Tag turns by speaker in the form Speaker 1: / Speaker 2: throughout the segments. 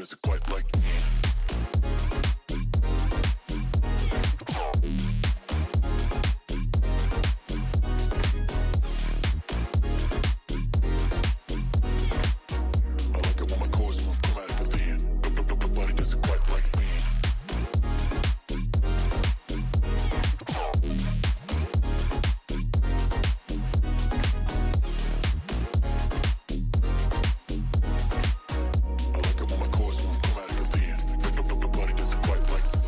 Speaker 1: does it quite like me. I like it when my chords move chromatically. Nobody does it quite like me. I like it when my chords move chromatically. Nobody does it quite like me.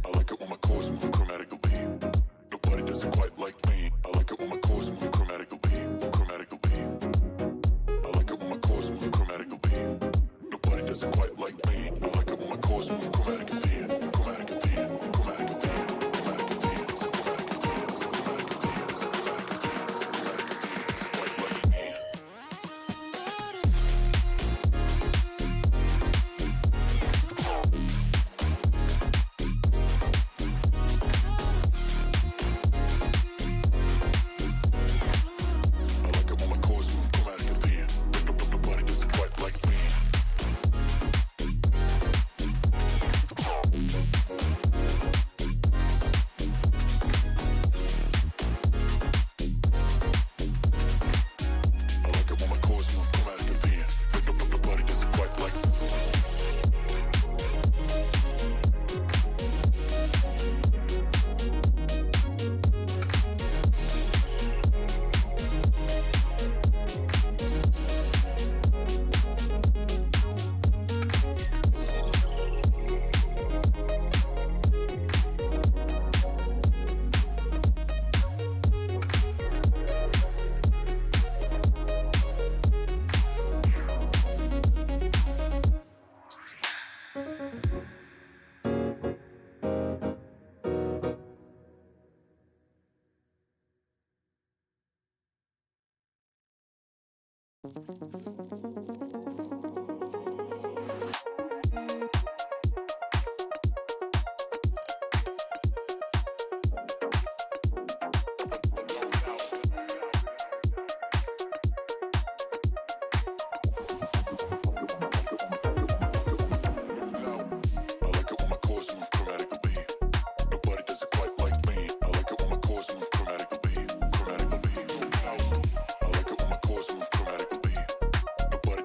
Speaker 1: I like it when my chords move chromatically. Nobody does it quite like me. I like it when my chords move chromatically. I like it when my chords move chromatically. Nobody does it quite like me. I like it when my chords move chromatically. Quite like me. I like it when my chords move chromatically. Nobody does it quite like me. I like it when my chords move chromatically. Nobody does it quite like me. I like it when my chords move chromatically. Nobody does it quite like me. I like it when my chords move chromatically. I like it when my chords move chromatically. Nobody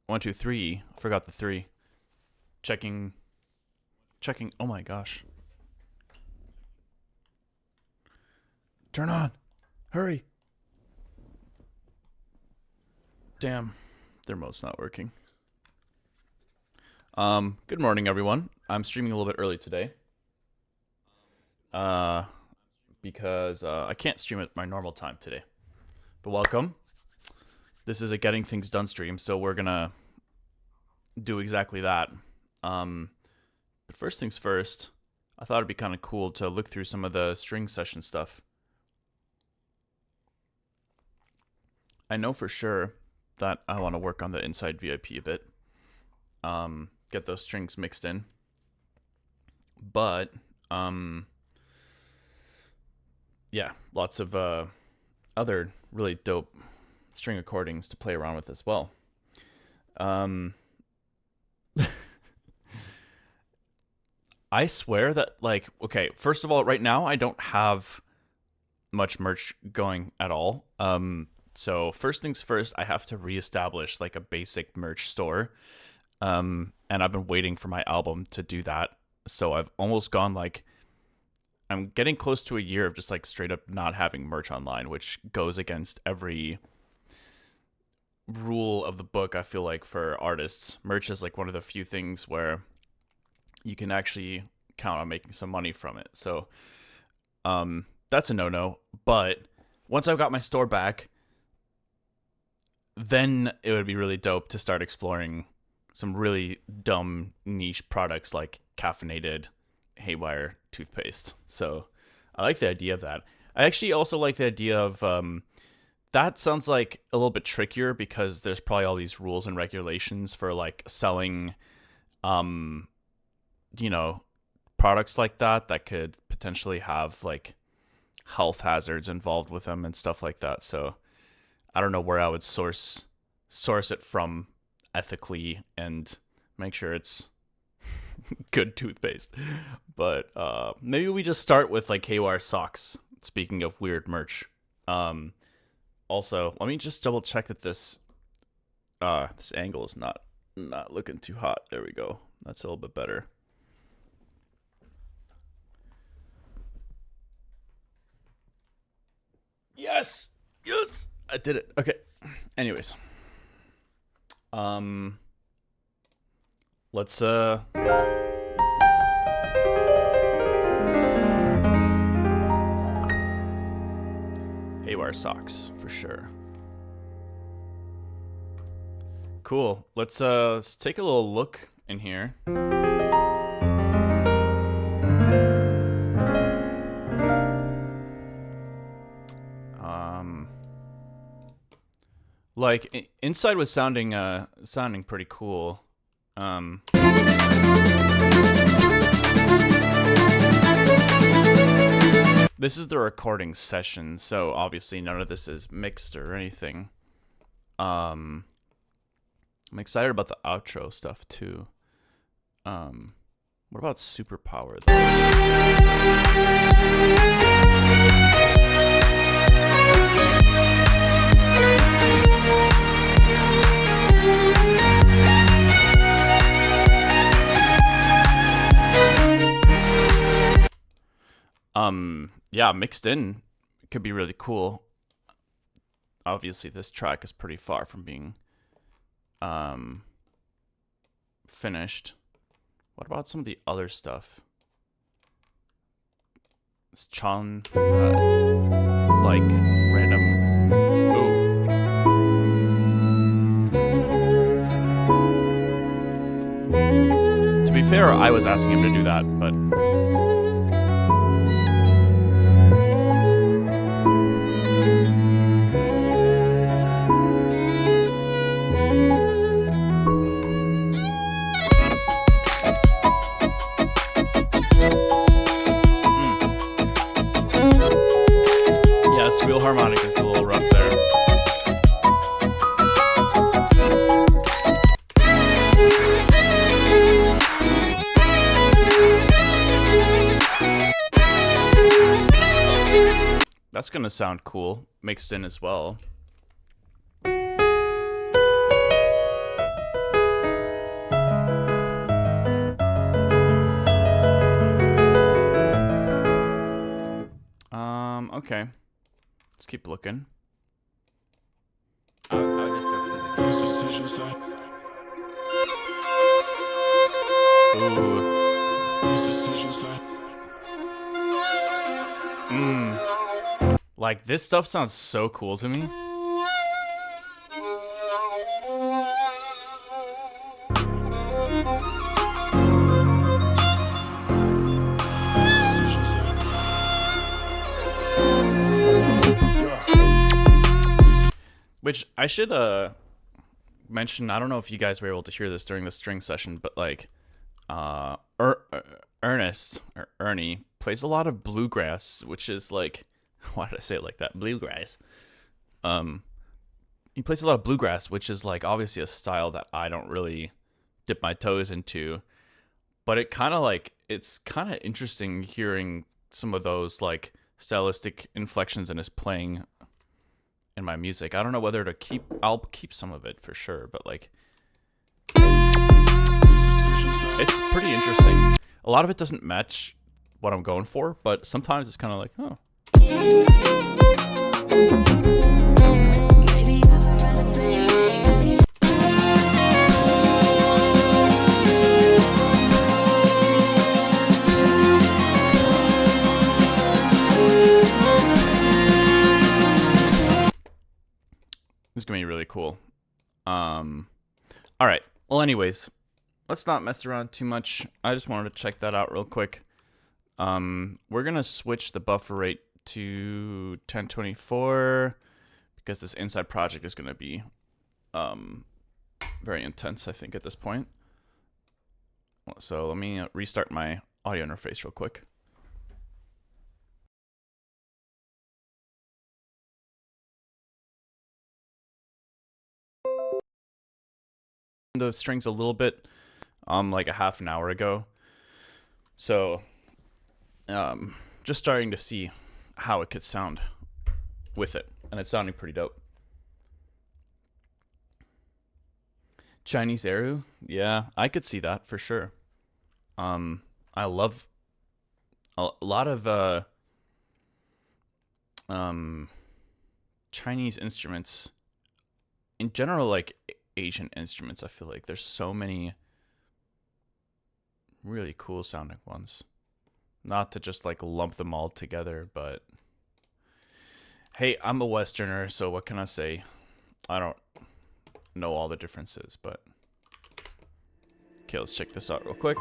Speaker 2: 1, 2, 3. I forgot the 3. Checking. Oh my gosh. Turn on. Hurry. Damn. Their remote's not working. Good morning, everyone. I'm streaming a little bit early today. Because I can't stream at my normal time today. But welcome. This is a Getting Things Done stream, so we're gonna do exactly that. But first things first, I thought it'd be kind of cool to look through some of the string session stuff. I know for sure that I want to work on the inside VIP a bit. Get those strings mixed in. But, yeah, lots of other really dope string recordings to play around with as well. I swear that, like, okay, first of all, right now I don't have much merch going at all. So first things first, I have to reestablish like a basic merch store. And I've been waiting for my album to do that. So I've almost gone like, I'm getting close to a year of just like straight up not having merch online, which goes against every rule of the book. I feel like for artists, merch is like one of the few things where you can actually count on making some money from it. So that's a no-no. But once I've got my store back, then it would be really dope to start exploring some really dumb niche products like caffeinated Haywyre toothpaste. So I like the idea of that. I actually also like the idea of that sounds like a little bit trickier because there's probably all these rules and regulations for like selling products like that could potentially have like health hazards involved with them and stuff like that. So I don't know where I would source it from ethically and make sure it's good toothpaste. But maybe we just start with like Haywyre socks. Speaking of weird merch. Also, let me just double check that this angle is not looking too hot. There we go. That's a little bit better. Yes. I did it. Okay. Anyways. Let's Haywyre socks for sure. Cool. Let's take a little look in here. Like inside was sounding pretty cool. This is the recording session, so obviously none of this is mixed or anything. I'm excited about the outro stuff too. What about superpower yeah, mixed in could be really cool. Obviously this track is pretty far from being finished. What about some of the other stuff? It's Chan like random To be fair, I was asking him to do that, but wheel harmonic is a little rough there. That's gonna sound cool, mixed in as well. Okay. Let's keep looking. I would just go for the
Speaker 1: These decisions that,
Speaker 2: Ooh.
Speaker 1: these decisions that,
Speaker 2: Like, this stuff sounds so cool to me.
Speaker 1: decisions that, yeah.
Speaker 2: Which I should mention, I don't know if you guys were able to hear this during the string session, but like Ernest or Ernie plays a lot of bluegrass, which is like, why did I say it like that? Bluegrass. He plays a lot of bluegrass, which is like obviously a style that I don't really dip my toes into, but it kind of like, it's kind of interesting hearing some of those like stylistic inflections in his playing in my music. I don't know whether to I'll keep some of it for sure, but like, it's pretty interesting. A lot of it doesn't match what I'm going for, but sometimes it's kind of like, oh. This is gonna be really cool. All right. Well, anyways, let's not mess around too much. I just wanted to check that out real quick. We're gonna switch the buffer rate to 1024 because this inside project is gonna be very intense, I think, at this point. So let me restart my audio interface real quick. The strings a little bit like a half an hour ago, so just starting to see how it could sound with it, and it's sounding pretty dope. Chinese Eru, yeah, I could see that for sure. I love a lot of Chinese instruments in general, like Asian instruments. I feel like there's so many really cool sounding ones. Not to just like lump them all together, but hey, I'm a Westerner, so what can I say? I don't know all the differences, but okay, let's check this out real quick.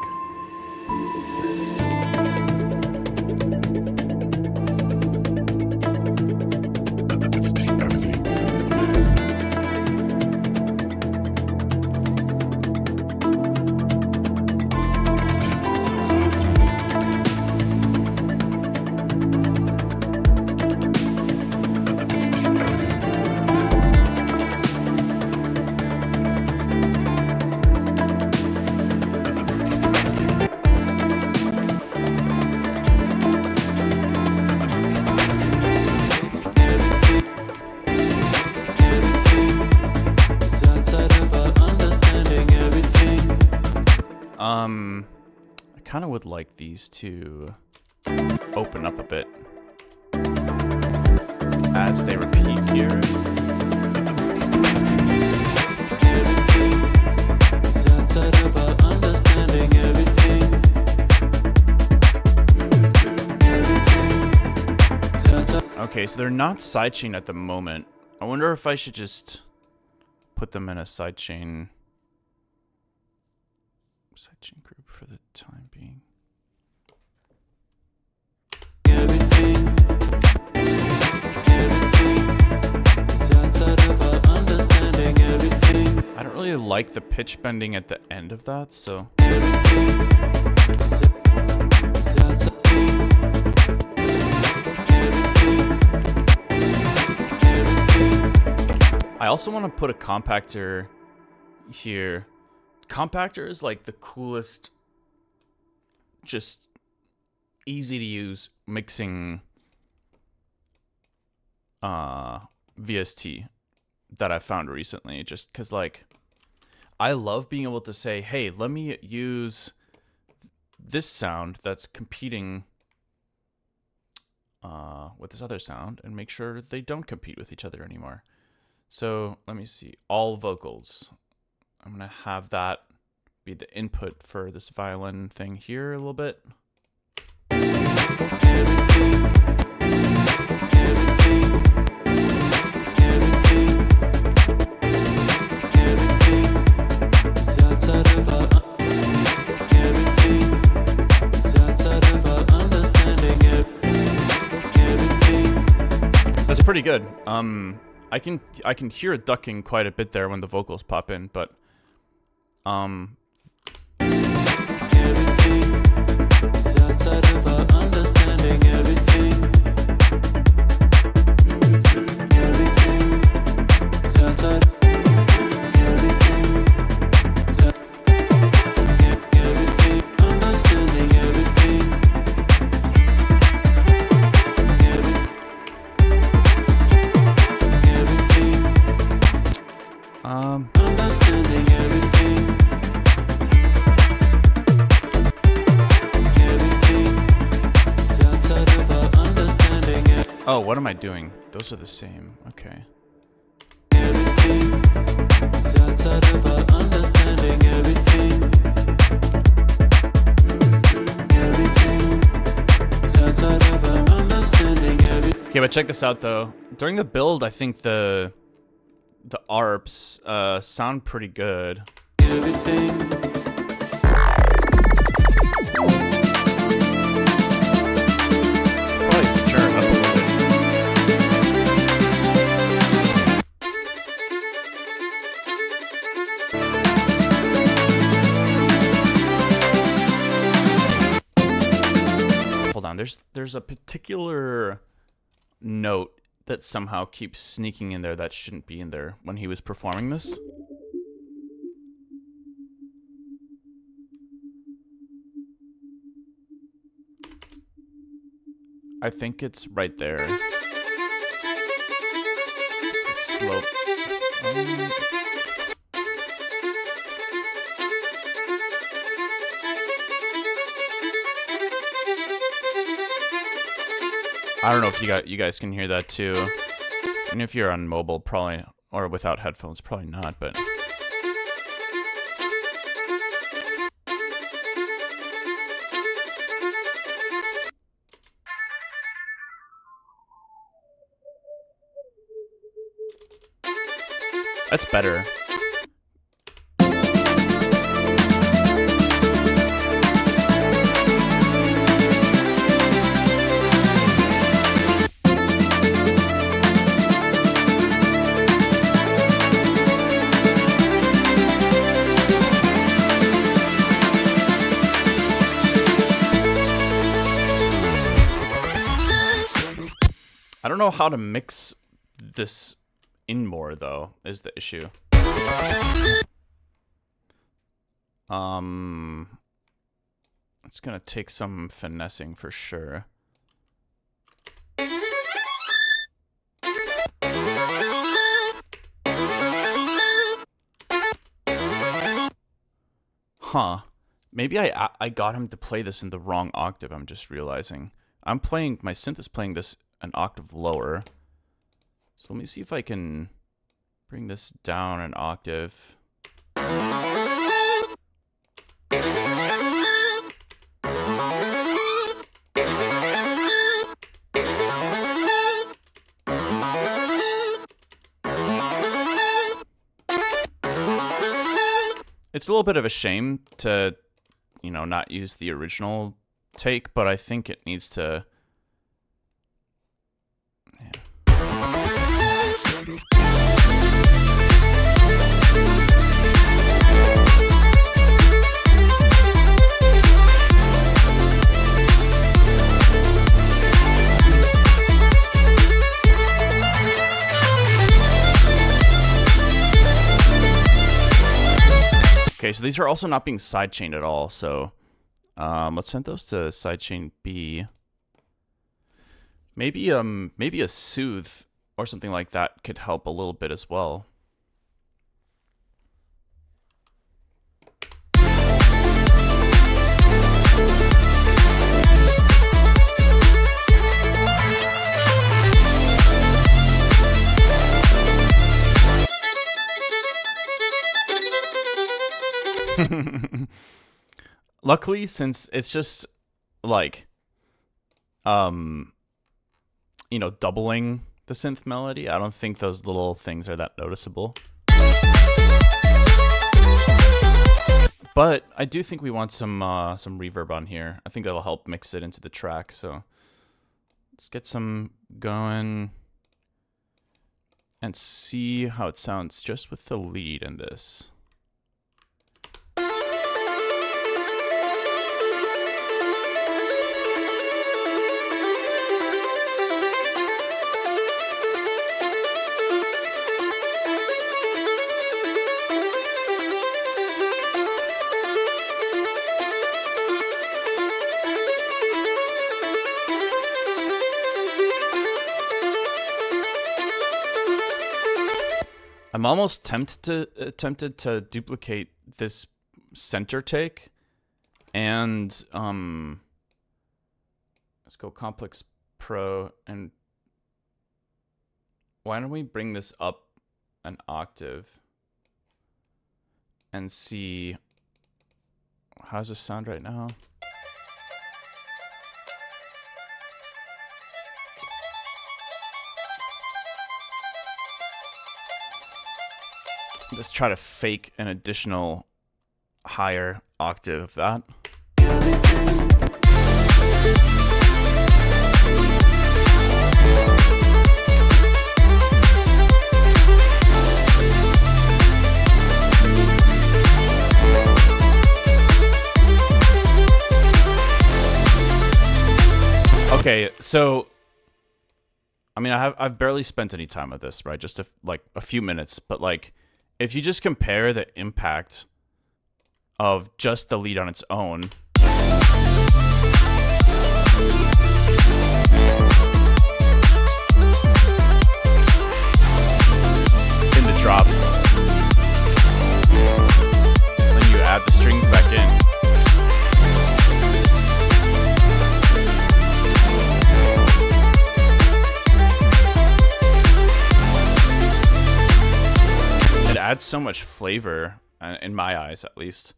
Speaker 2: I kind of would like these to open up a bit as they repeat here. Okay, so they're not sidechain at the moment. I wonder if I should just put them in a sidechain group for the time being. I don't really like the pitch bending at the end of that, so I also want to put a compactor here. Compactor is like the coolest, just easy to use mixing VST that I found recently, just because like I love being able to say, hey, let me use this sound that's competing with this other sound and make sure they don't compete with each other anymore. So let me see, all vocals. I'm gonna have that be the input for this violin thing here a little bit.
Speaker 3: Everything is outside of our understanding. Everything.
Speaker 2: That's pretty good. I can hear it ducking quite a bit there when the vocals pop in, but
Speaker 3: Everything is outside of our understanding. Everything is outside. Everything understanding. Everything understanding everything. Everything is outside of our understanding.
Speaker 2: oh, what am I doing? Those are the same. Okay.
Speaker 3: Everything is outside of our understanding. Everything is outside of our understanding.
Speaker 2: Okay, but check this out though. During the build, I think the ARPs sound pretty good.
Speaker 3: Everything.
Speaker 2: Probably turn it up a little bit. Hold on, there's a particular note that somehow keeps sneaking in there that shouldn't be in there when he was performing this. I think it's right there. Slope. I don't know if you guys can hear that too. And if you're on mobile, probably, or without headphones, probably not, but that's better. I don't know how to mix this in more though, is the issue. It's gonna take some finessing for sure. Huh. Maybe I got him to play this in the wrong octave, I'm just realizing. My synth is playing this an octave lower. So let me see if I can bring this down an octave. It's a little bit of a shame to, you know, not use the original take, but I think it needs to. Okay, so these are also not being sidechained at all, so let's send those to sidechain B. Maybe a soothe or something like that could help a little bit as well. Luckily, since it's just like, doubling the synth melody, I don't think those little things are that noticeable. But I do think we want some reverb on here. I think that'll help mix it into the track. So let's get some going and see how it sounds just with the lead in this. I'm almost tempted to duplicate this center take, and let's go Complex Pro, and why don't we bring this up an octave and see how does this sound right now? Let's try to fake an additional higher octave of that. Okay, so I mean, I've barely spent any time with this, right? Just a few minutes, but like, if you just compare the impact of just the lead on its own, in the drop, then you add the strings back in. Adds so much flavor, in my eyes at least.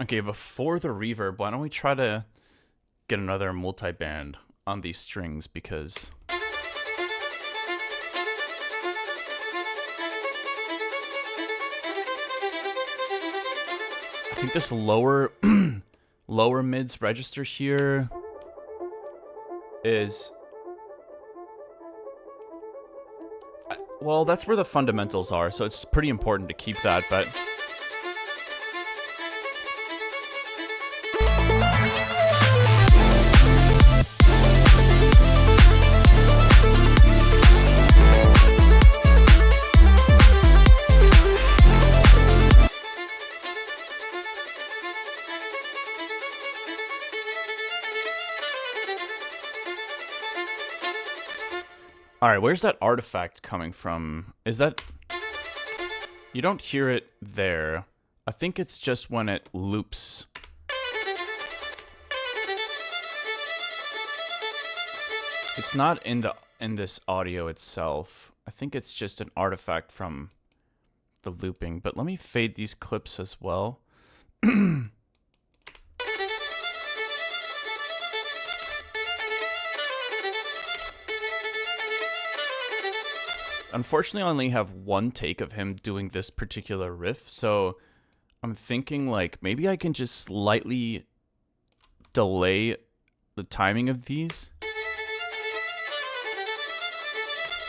Speaker 2: Okay, before the reverb, why don't we try to get another multi-band on these strings, because I think this lower mids register here is, well, that's where the fundamentals are, so it's pretty important to keep that, but all right, where's that artifact coming from? Is that... You don't hear it there. I think it's just when it loops. It's not in this audio itself. I think it's just an artifact from the looping. But let me fade these clips as well. Unfortunately, I only have one take of him doing this particular riff, so I'm thinking like maybe I can just slightly delay the timing of these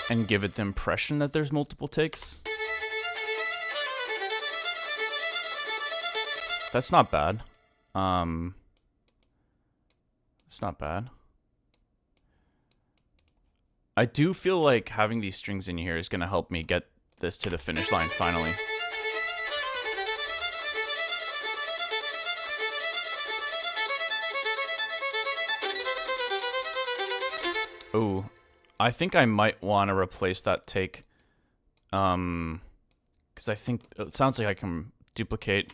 Speaker 2: and give it the impression that there's multiple takes. That's not bad. It's not bad. I do feel like having these strings in here is going to help me get this to the finish line finally. Oh, I think I might want to replace that take. Because I think it sounds like I can duplicate.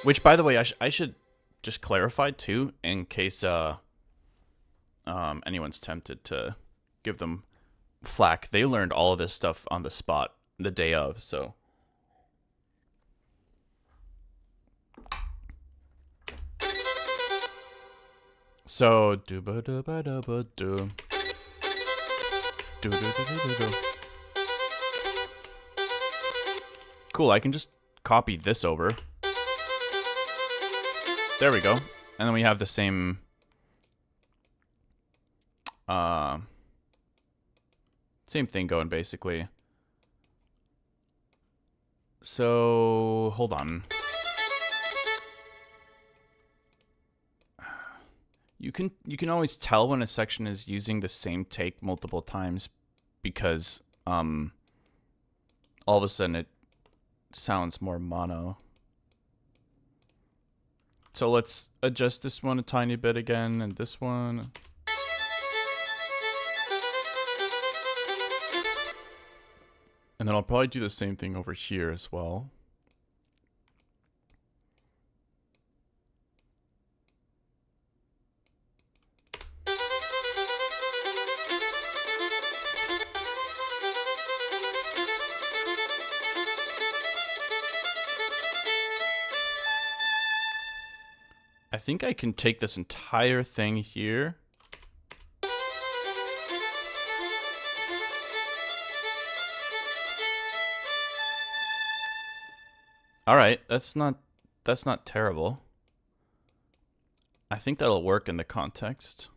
Speaker 2: Which, by the way, I should just clarify too, in case anyone's tempted to give them flack. They learned all of this stuff on the spot the day of, so. So do ba do ba do ba do. Do do do do do. Cool, I can just copy this over. There we go. And then we have the same same thing going basically. So, hold on. You can always tell when a section is using the same take multiple times because all of a sudden it sounds more mono. So let's adjust this one a tiny bit again, and this one. And then I'll probably do the same thing over here as well. I think I can take this entire thing here. All right, that's not terrible. I think that'll work in the context.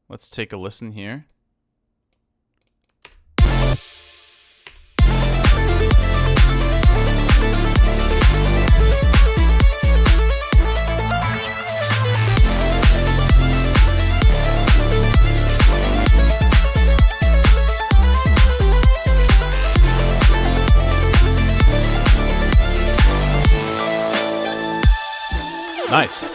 Speaker 2: Let's take a listen here. Nice.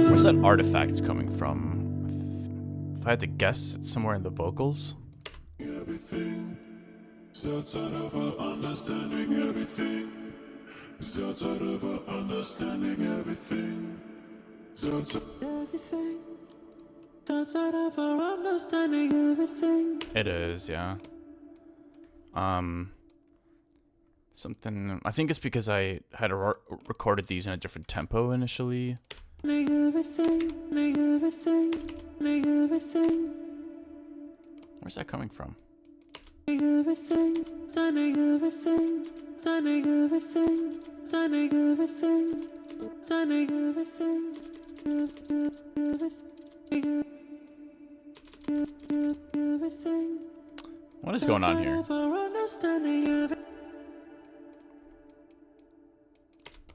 Speaker 2: Where's that artifact coming from? If I had to guess, it's somewhere in the vocals.
Speaker 1: Everything is outside of our understanding. Everything is outside of our understanding. Everything is outside.
Speaker 3: Everything outside of our understanding. Everything.
Speaker 2: It is, yeah. Something. I think it's because I had recorded these in a different tempo initially.
Speaker 3: Everything. Everything. Everything.
Speaker 2: Where's that coming from?
Speaker 3: Everything. Standing everything. Standing everything. Standing everything. Standing everything. Everything.
Speaker 2: What is going on here?
Speaker 3: Everything.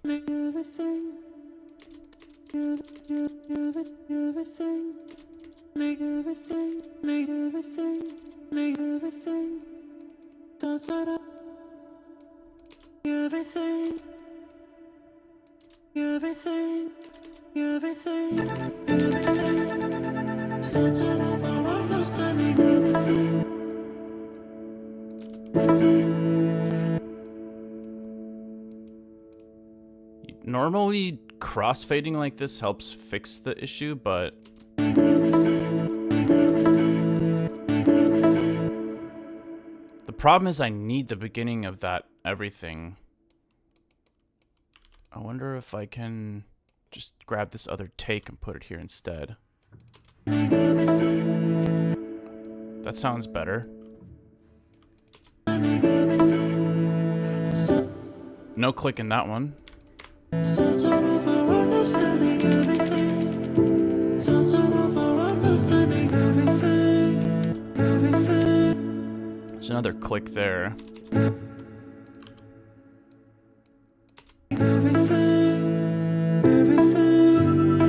Speaker 3: Everything. Everything. Everything. Everything. Outside of everything. Everything. Everything. Everything.
Speaker 1: Outside of our understanding. Everything. Everything.
Speaker 2: Normally, crossfading like this helps fix the issue, but the problem is I need the beginning of that everything. I wonder if I can just grab this other take and put it here instead. That sounds better. No click in that one.
Speaker 3: Starts all over understanding everything. Starts all over understanding everything. Everything.
Speaker 2: There's another click there.
Speaker 3: Everything. Everything.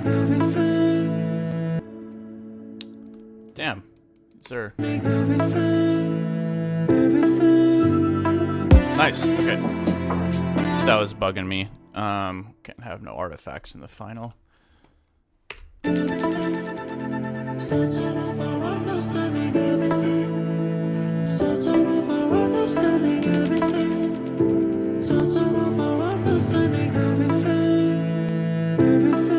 Speaker 3: Everything.
Speaker 2: Damn. Sir.
Speaker 3: Everything. Everything.
Speaker 2: Nice. Okay. That was bugging me. Can't have no artifacts in the final.
Speaker 3: Starts all over understanding everything. Starts all over understanding everything. Starts all over understanding everything. Everything.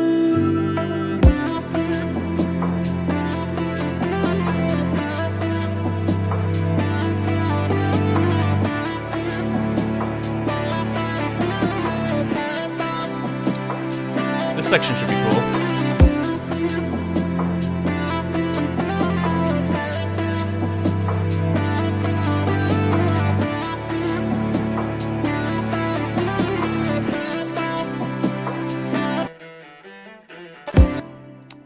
Speaker 2: This section should be cool.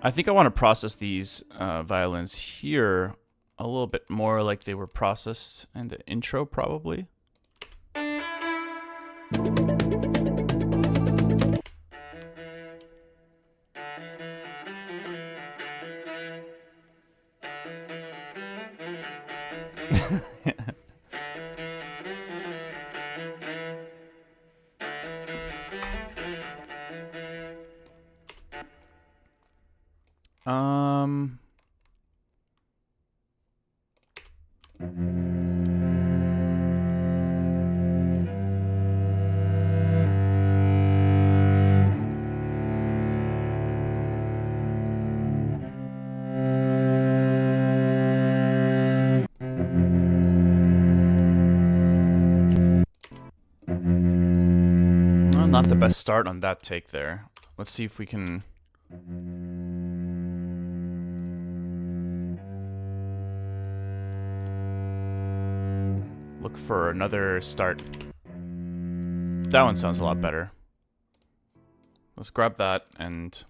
Speaker 2: I think I want to process these violins here a little bit more like they were processed in the intro, probably. Not the best start on that take there. Let's see if we can... look for another start. That one sounds a lot better. Let's grab that and...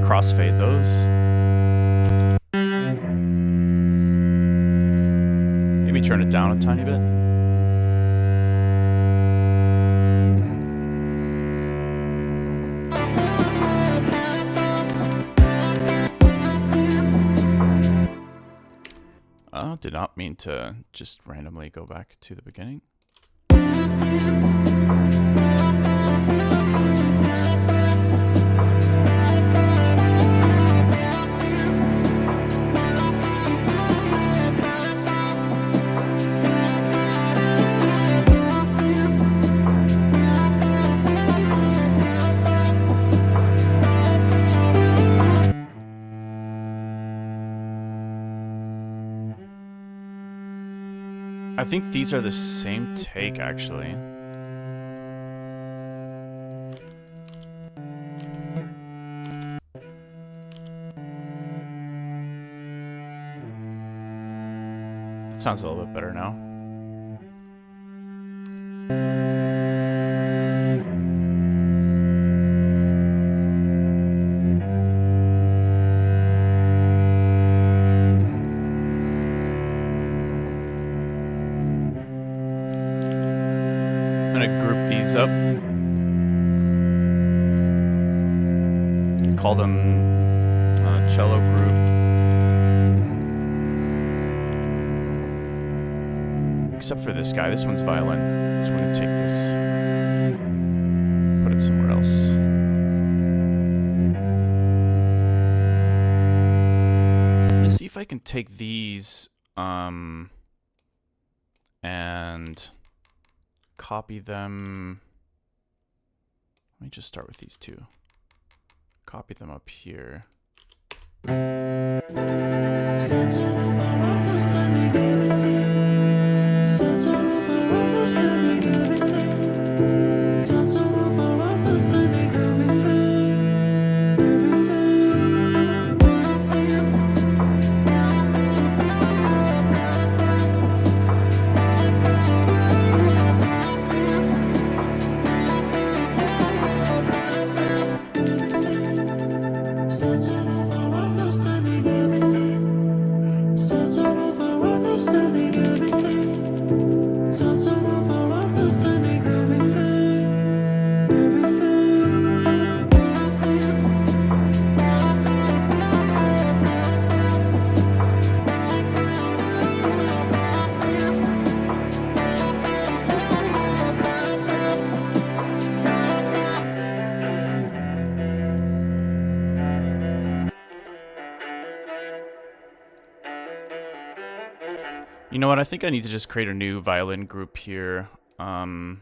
Speaker 2: crossfade those. Maybe turn it down a tiny bit. Did not mean to just randomly go back to the beginning. I think these are the same take, actually. It sounds a little bit better now. Up. Call them cello group. Except for this guy. This one's violin. So I'm going to take this, put it somewhere else. Let me see if I can take these and copy them. Let me just start with these two. Copy them up here.
Speaker 3: Starts all over understanding everything.
Speaker 2: You know what? I think I need to just create a new violin group here. So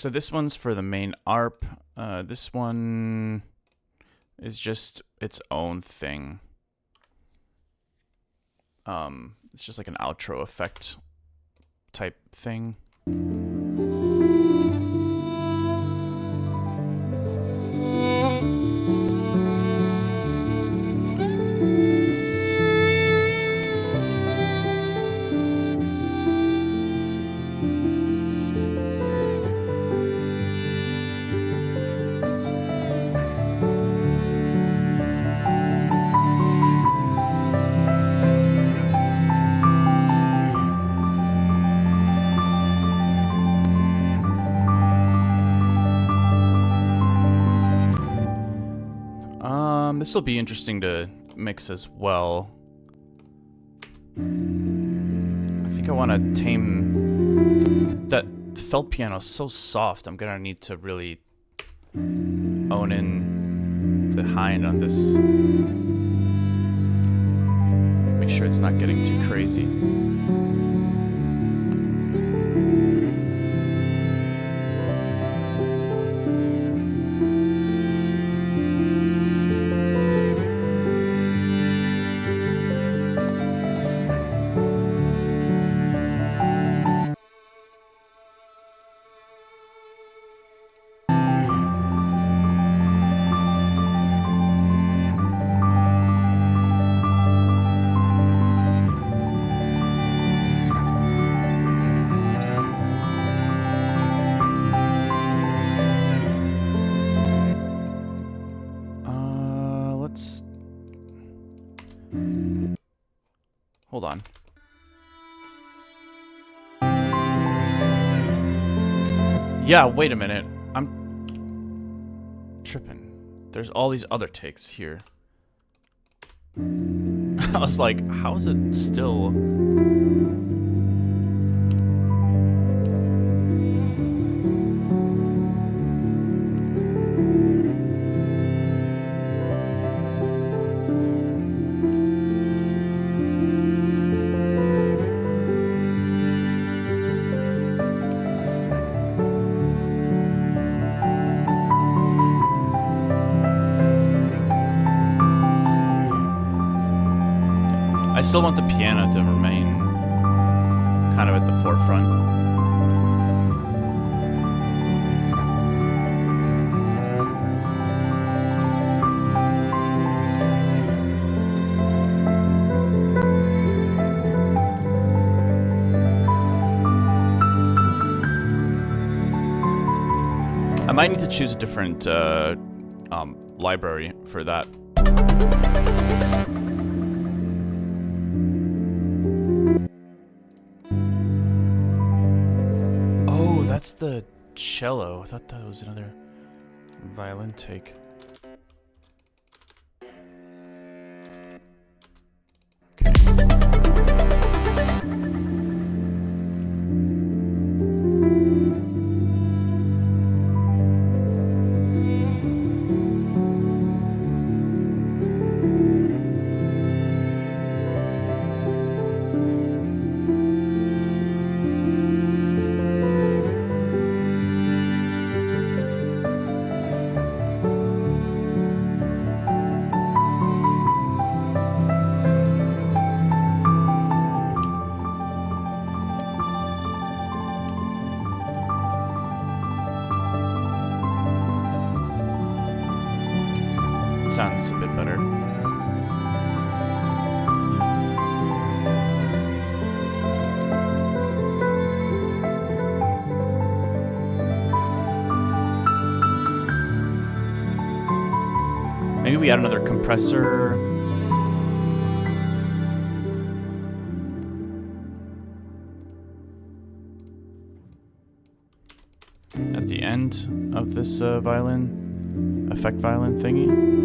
Speaker 2: this one's for the main ARP. This one is just its own thing. It's just like an outro effect type thing. This will be interesting to mix as well. I think I want to tame that felt piano. So soft. I'm gonna need to really own in the high end on this. Make sure it's not getting too crazy. Hold on. Yeah, wait a minute. I'm tripping. There's all these other takes here. I was like, how is it still... I still want the piano to remain kind of at the forefront. I might need to choose a different library for that. That's the cello. I thought that was another violin take. Sounds a bit better. Maybe we add another compressor. At the end of this violin, effect violin thingy.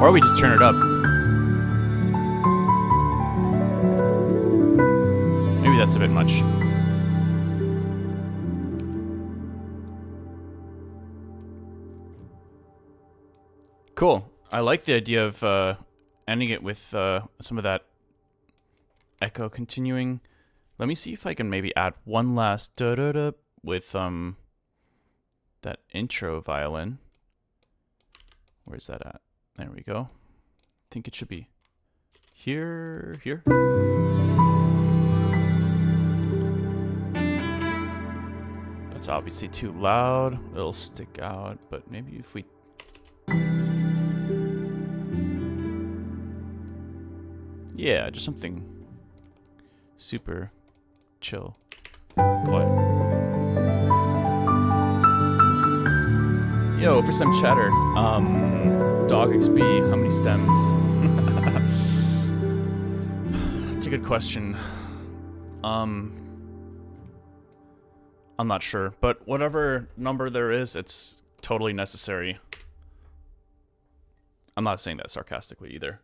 Speaker 2: Or we just turn it up. Maybe that's a bit much. Cool. I like the idea of ending it with some of that echo continuing. Let me see if I can maybe add one last da-da-da with that intro violin. Where's that at? There we go. I think it should be here. That's obviously too loud. It'll stick out, but maybe if we... Yeah, just something super chill. Quiet. Yo, first time chatter. Dog XP, how many stems? That's a good question. I'm not sure, but whatever number there is, it's totally necessary. I'm not saying that sarcastically either.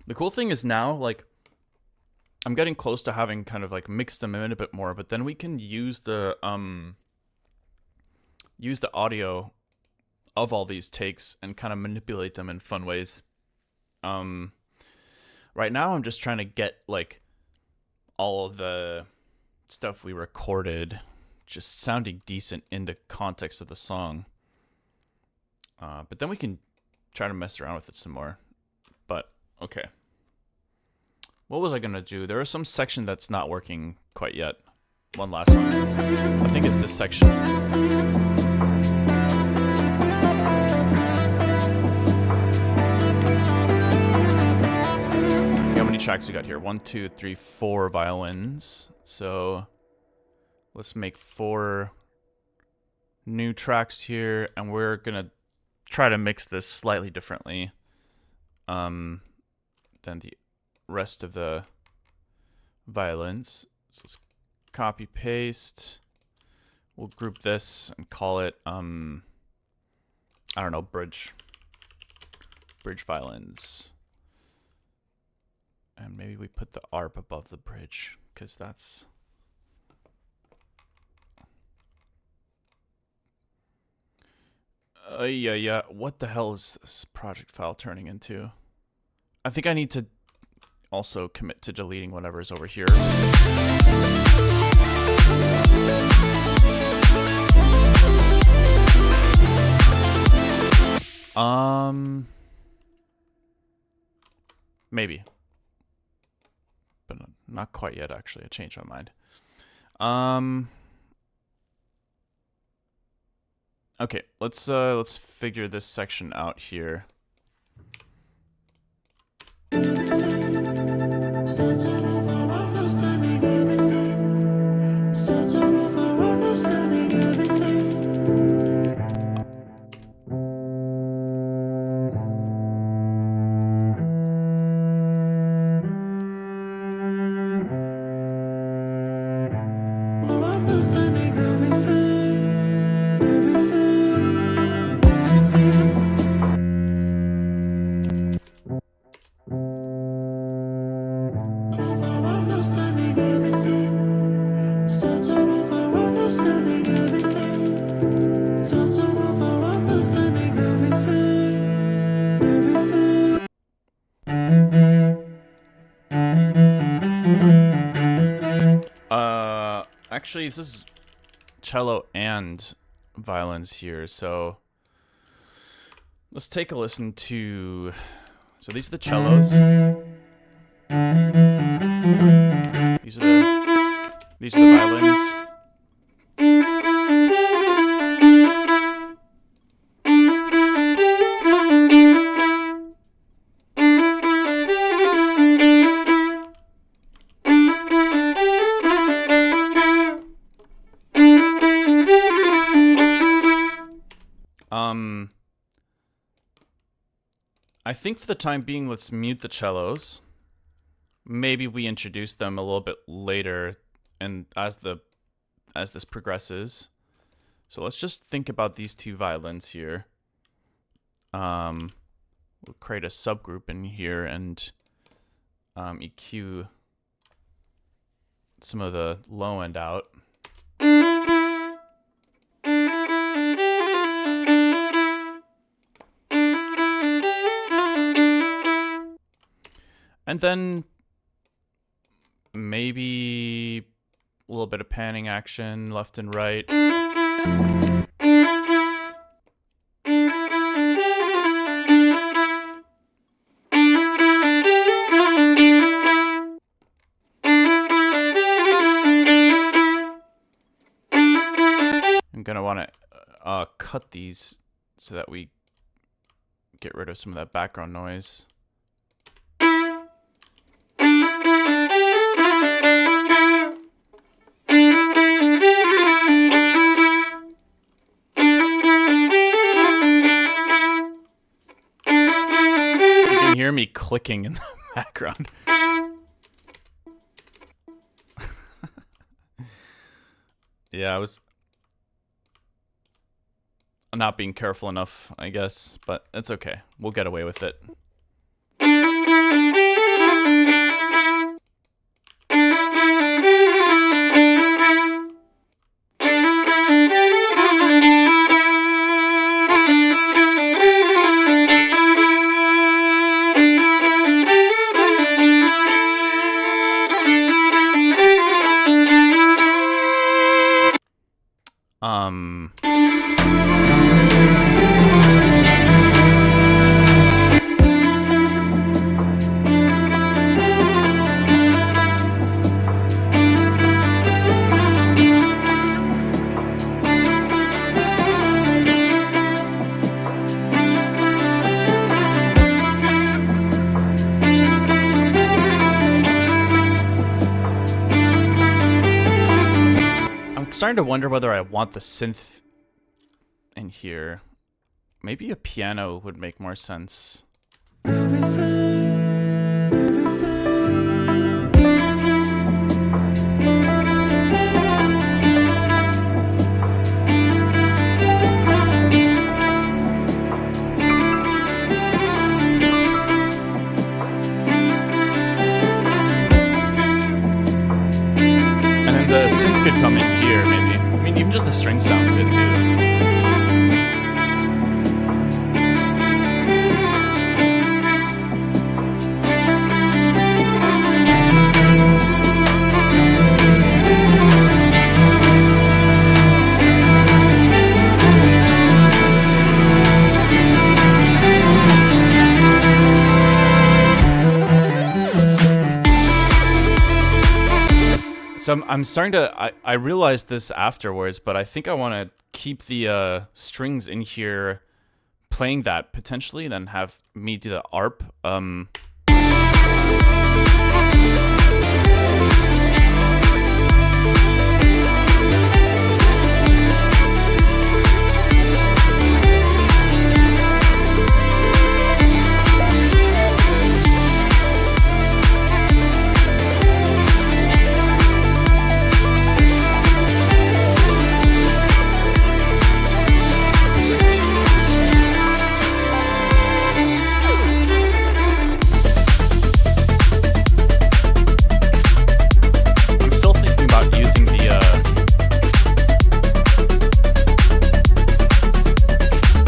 Speaker 2: The cool thing is now, like, I'm getting close to having kind of like mixed them in a bit more, but then we can use the audio of all these takes and kind of manipulate them in fun ways. Right now I'm just trying to get like all of the stuff we recorded just sounding decent in the context of the song. But then we can try to mess around with it some more. But okay. What was I gonna do? There is some section that's not working quite yet. One last one. I think it's this section. How many tracks we got here? 1, 2, 3, 4 violins. So let's make 4 new tracks here, and we're gonna try to mix this slightly differently than the rest of the violins. So let's copy paste. We'll group this and call it I don't know, bridge violins. And maybe we put the ARP above the bridge, because that's yeah. What the hell is this project file turning into? I think I need to also commit to deleting whatever's over here. Maybe. But not quite yet, actually. I changed my mind. Okay, let's figure this section out here.
Speaker 3: Starts all over understanding everything. Starts all over understanding everything. Understanding everything. Understanding everything. Starts all over understanding everything. Starts all over understanding everything.
Speaker 2: Actually, this is cello and violins here, so let's take a listen to... So these are the cellos. These are the violins. I think for the time being, let's mute the cellos. Maybe we introduce them a little bit later, and as this progresses. So let's just think about these two violins here. We'll create a subgroup in here and EQ some of the low end out. And then maybe a little bit of panning action left and right. I'm gonna want to cut these so that we get rid of some of that background noise. Hear me clicking in the background. Yeah, I was not being careful enough, I guess, but it's okay. We'll get away with it. Starting to wonder whether I want the synth in here. Maybe a piano would make more sense. The synth could come in here, maybe. I mean, even just the string sounds good, too. So I'm starting to, I realized this afterwards, but I think I want to keep the strings in here playing that potentially, then have me do the ARP.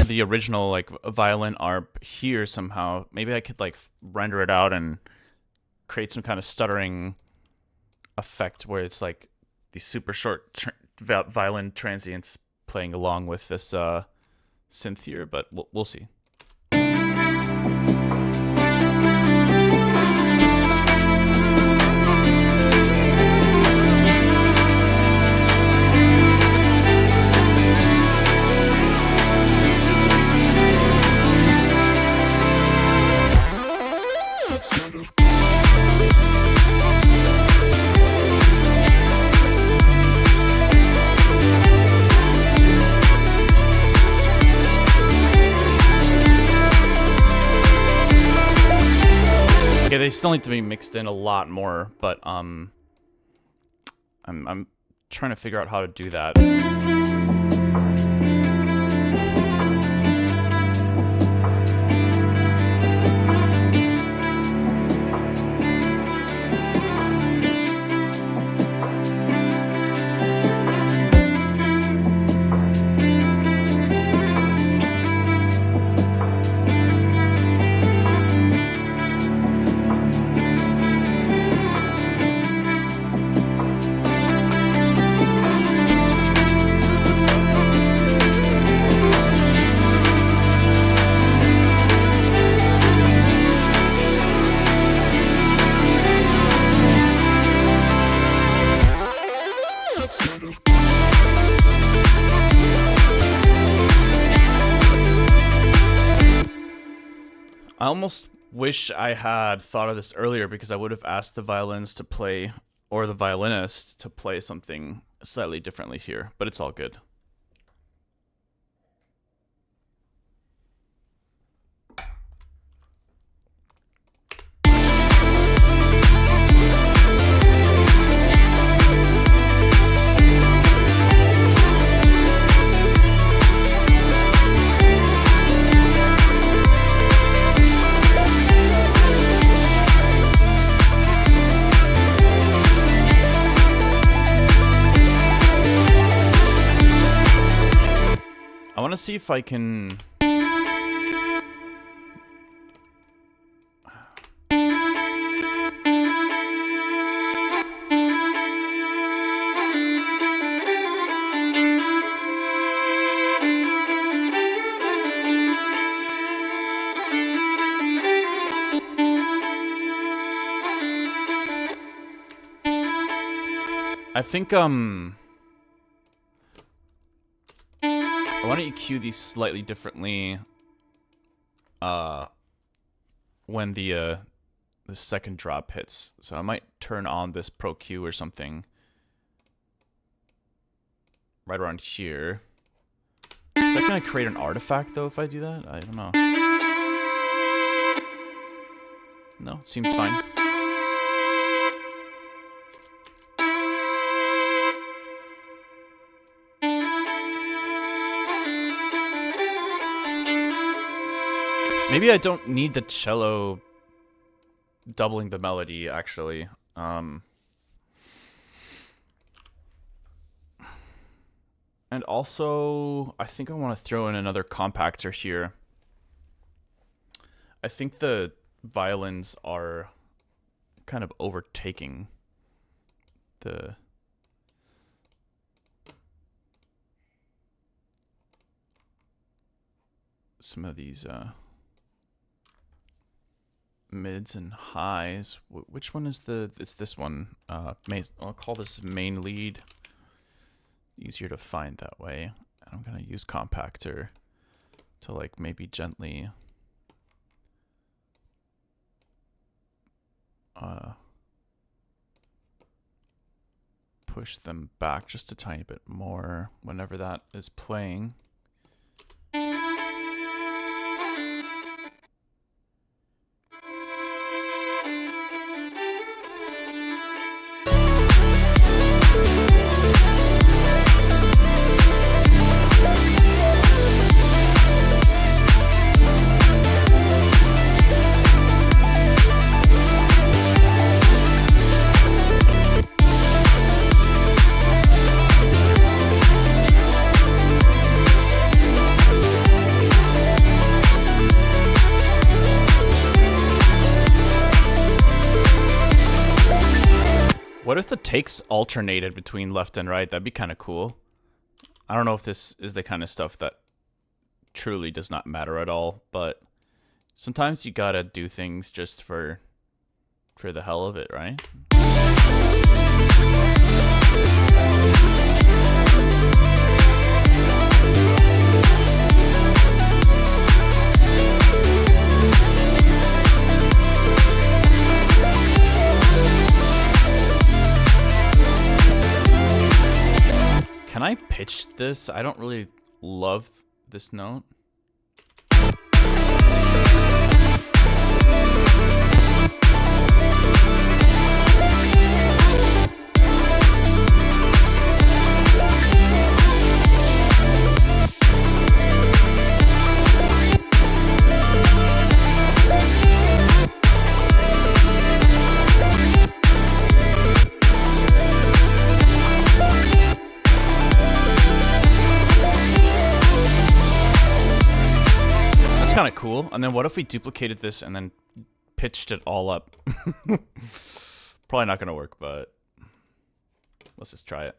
Speaker 2: The original like violin ARP here somehow. Maybe I could like render it out and create some kind of stuttering effect where it's like these super short violin transients playing along with this synth here, but we'll see. Yeah, they still need to be mixed in a lot more, but I'm trying to figure out how to do that. I almost wish I had thought of this earlier because I would have asked the violins to play, or the violinist to play something slightly differently here, but it's all good. I want to see if I can... I think, I want to EQ these slightly differently when the second drop hits. So I might turn on this Pro Q or something right around here. Is that going to create an artifact, though, if I do that? I don't know. No, seems fine. Maybe I don't need the cello doubling the melody, actually. And also, I think I want to throw in another compactor here. I think the violins are kind of overtaking some of these mids and highs. Which one is it's this one. I'll call this main lead. Easier to find that way. And I'm gonna use compactor to like maybe gently push them back just a tiny bit more whenever that is playing. What if the takes alternated between left and right? That'd be kind of cool. I don't know if this is the kind of stuff that truly does not matter at all, but sometimes you gotta do things just for the hell of it, right? Can I pitch this? I don't really love this note. Kind of cool. And then what if we duplicated this and then pitched it all up? Probably not gonna work, but let's just try it.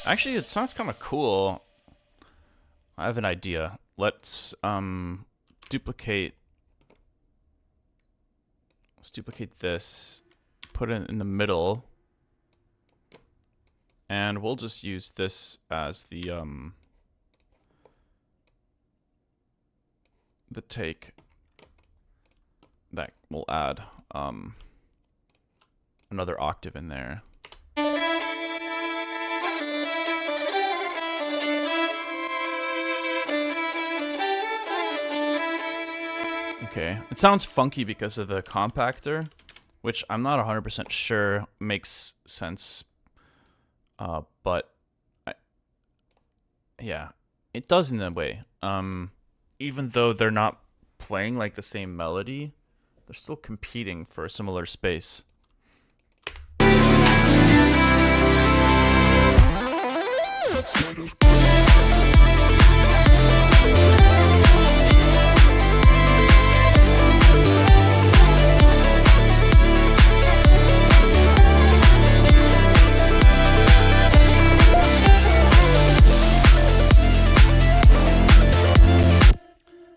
Speaker 2: Actually, it sounds kind of cool. I have an idea. Let's duplicate. Let's duplicate this. Put it in the middle. And we'll just use this as the take that will add another octave in there. Okay, it sounds funky because of the compactor, which I'm not 100% sure makes sense. But yeah, it does in a way. Even though they're not playing like the same melody, they're still competing for a similar space.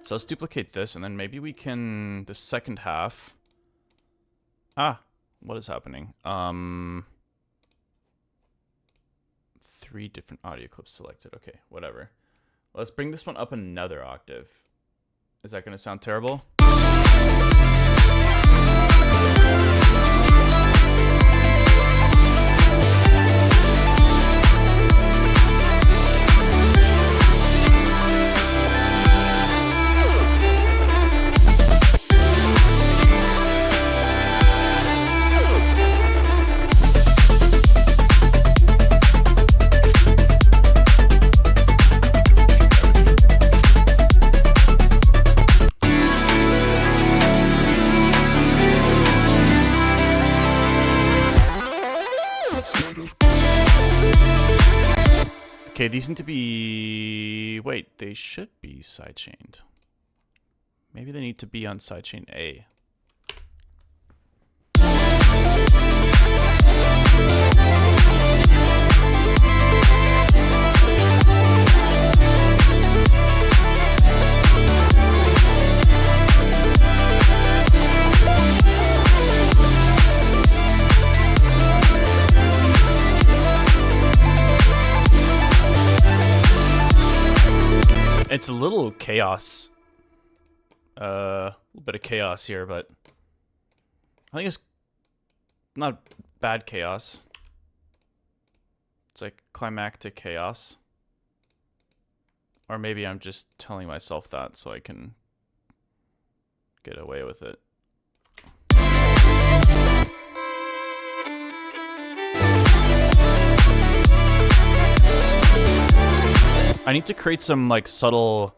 Speaker 2: So let's duplicate this, and then maybe we can, the second half. What is happening? 3 different audio clips selected. Okay, whatever. Let's bring this one up another octave. Is that going to sound terrible? Okay, these need to be... Wait, they should be sidechained. Maybe they need to be on sidechain A. It's a little chaos. A little bit of chaos here, but I think it's not bad chaos. It's like climactic chaos. Or maybe I'm just telling myself that so I can get away with it. I need to create some like subtle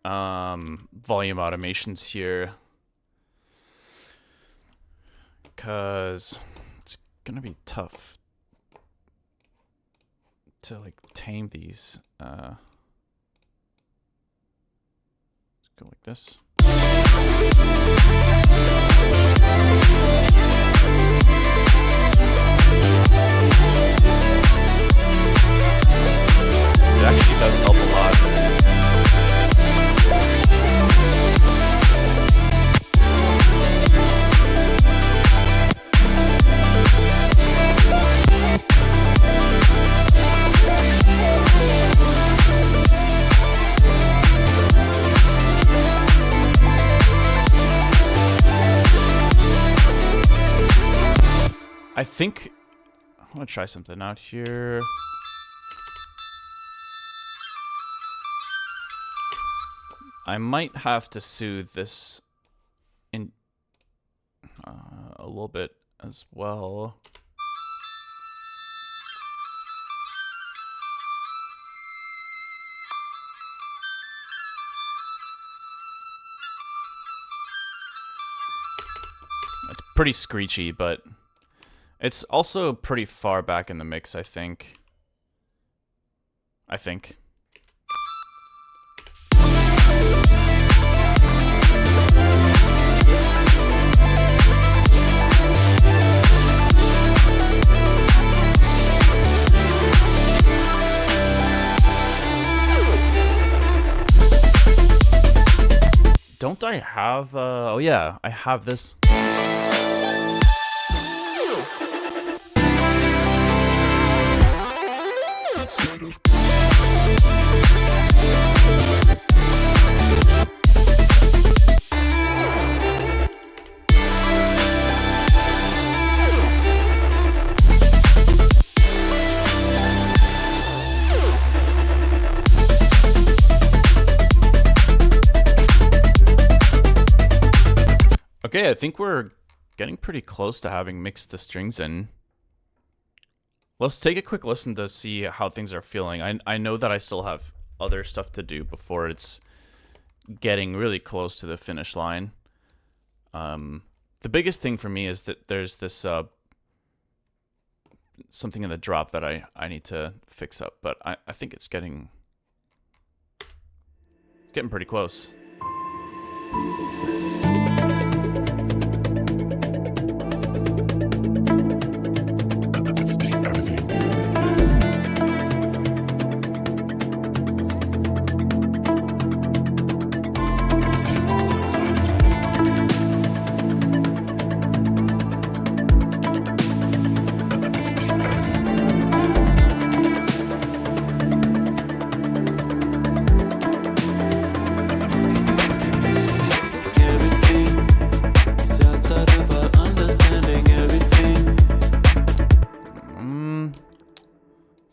Speaker 2: volume automations here, because it's gonna be tough to like tame these. Let's go like this. It actually does help a lot. I think I'm gonna try something out here. I might have to soothe this in a little bit as well. It's pretty screechy, but it's also pretty far back in the mix, I think. Don't I have, oh yeah, I have this. Okay, I think we're getting pretty close to having mixed the strings in. Let's take a quick listen to see how things are feeling. I know that I still have other stuff to do before it's getting really close to the finish line. The biggest thing for me is that there's this something in the drop that I need to fix up, but I think it's getting pretty close.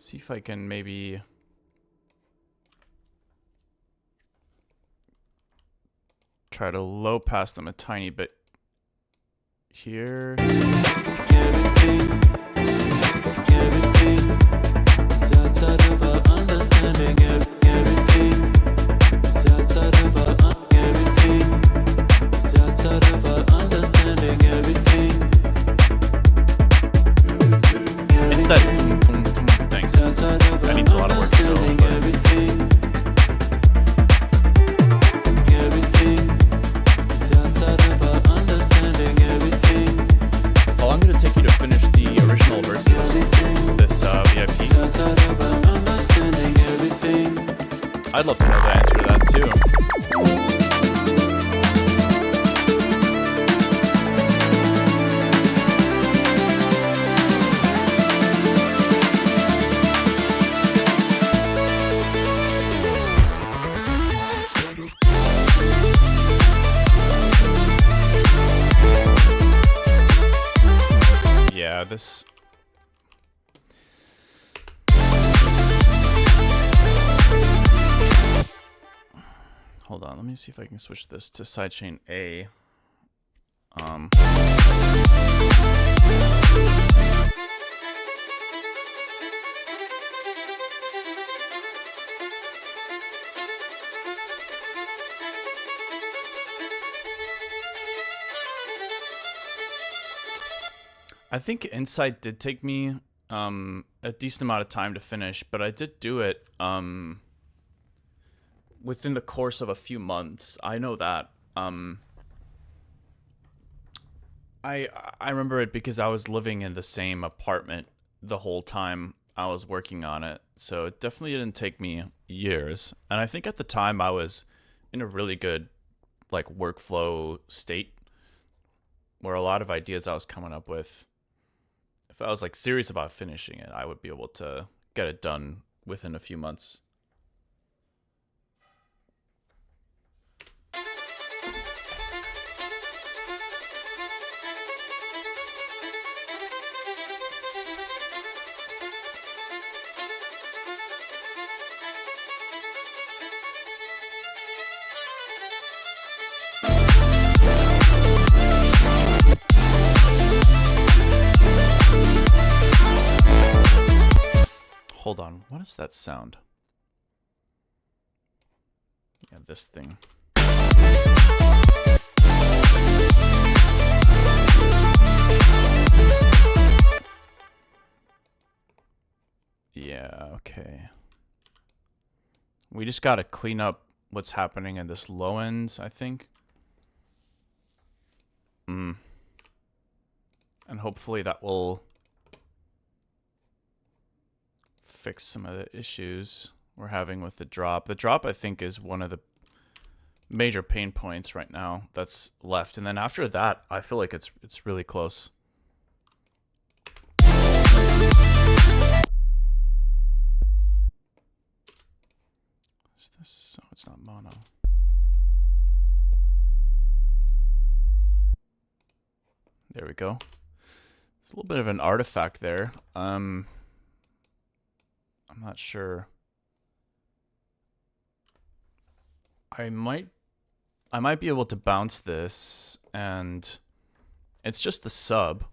Speaker 2: See if I can maybe try to low pass them a tiny bit here.
Speaker 3: Everything is outside of our understanding. Everything is outside of our everything is outside of our understanding. Everything.
Speaker 2: It's that thing. That needs a lot of work still.
Speaker 3: Everything is outside of our understanding. Everything.
Speaker 2: Well, I'm gonna take you to finish the original verses. This VIP. I'd love to know the answer to that too. Yeah, this. Hold on, let me see if I can switch this to sidechain A. I think Insight did take me a decent amount of time to finish, but I did do it within the course of a few months. I know that. I remember it because I was living in the same apartment the whole time I was working on it, so it definitely didn't take me years. And I think at the time I was in a really good like workflow state where a lot of ideas I was coming up with, if I was like serious about finishing it, I would be able to get it done within a few months. Hold on, what is that sound? Yeah, this thing. Yeah, okay. We just gotta clean up what's happening in this low end, I think. And hopefully that will fix some of the issues we're having with the drop. The drop, I think, is one of the major pain points right now that's left, and then after that, I feel like it's really close. Is this so? It's not mono. There we go. It's a little bit of an artifact there. I'm not sure. I might be able to bounce this, and it's just the sub.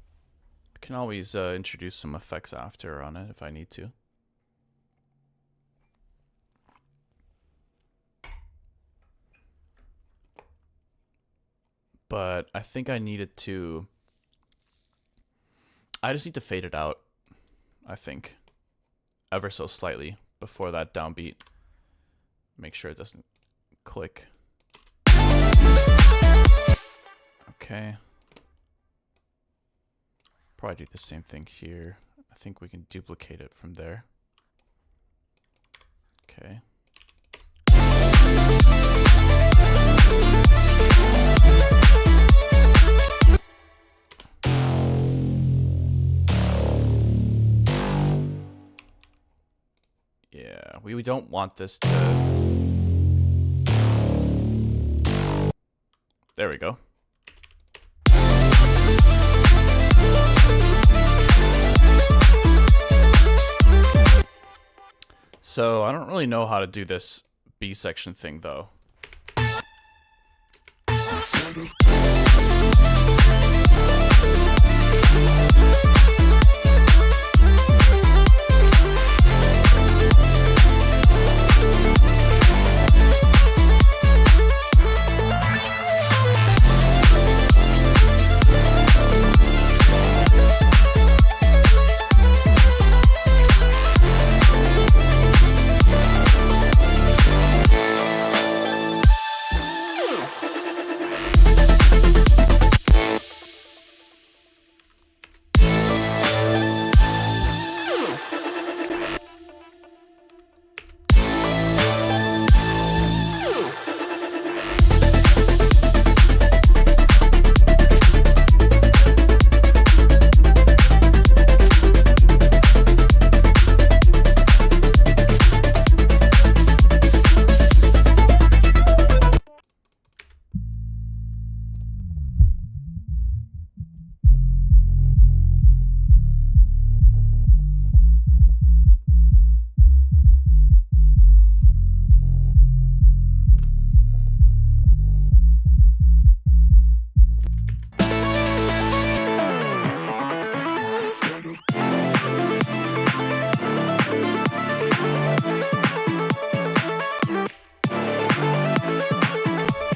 Speaker 2: I can always introduce some effects after on it if I need to. But I think I needed to... I just need to fade it out, I think, ever so slightly before that downbeat. Make sure it doesn't click. Okay. Probably do the same thing here. I think we can duplicate it from there. Okay. Yeah, we don't want this to... There we go. So I don't really know how to do this B section thing though.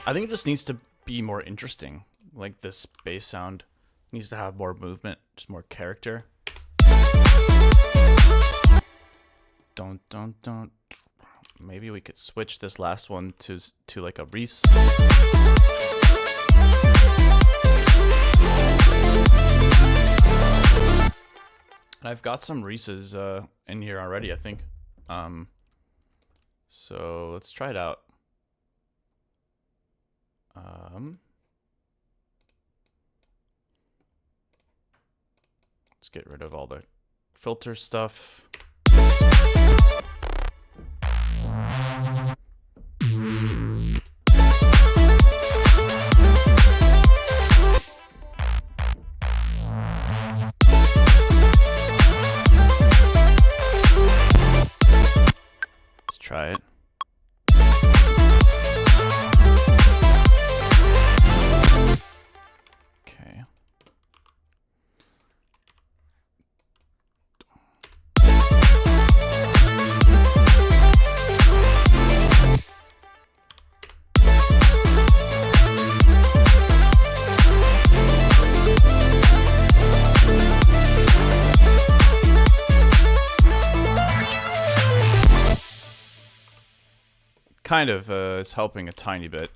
Speaker 2: I think it just needs to be more interesting. Like this bass sound needs to have more movement, just more character. Don't. Maybe we could switch this last one to like a Reese. I've got some Reeses in here already, I think. So let's try it out. Let's get rid of all the filter stuff. Let's try it. Okay. Kind of is helping a tiny bit.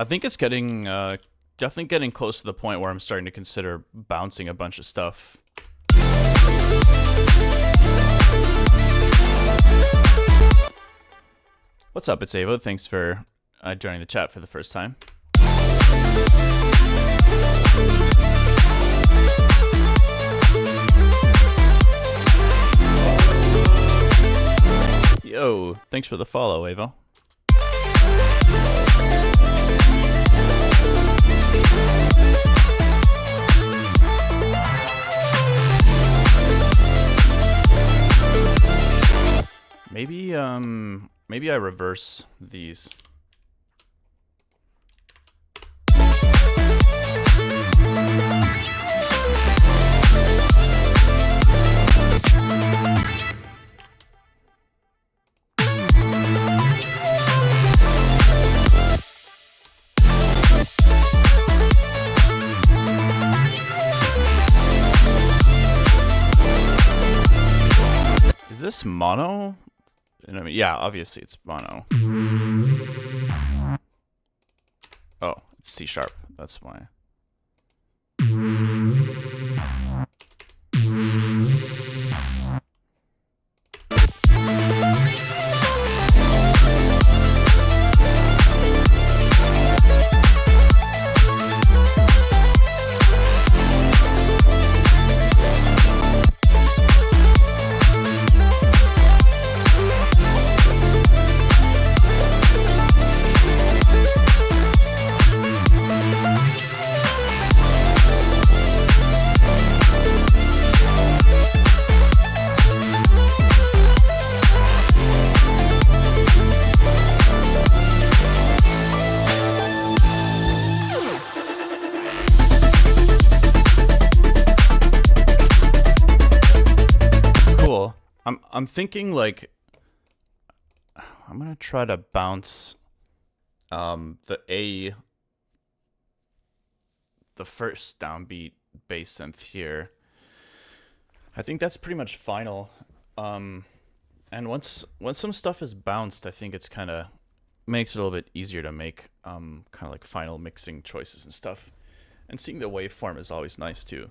Speaker 2: I think it's getting definitely getting close to the point where I'm starting to consider bouncing a bunch of stuff. What's up, it's Ava. Thanks for joining the chat for the first time. Yo, thanks for the follow, Ava. Maybe I reverse these. Is this mono? I mean, yeah, obviously it's mono. Oh, it's C sharp. That's why. I'm thinking like I'm gonna try to bounce the first downbeat bass synth here. I think that's pretty much final. And once some stuff is bounced, I think it's kind of makes it a little bit easier to make kind of like final mixing choices and stuff. And seeing the waveform is always nice too.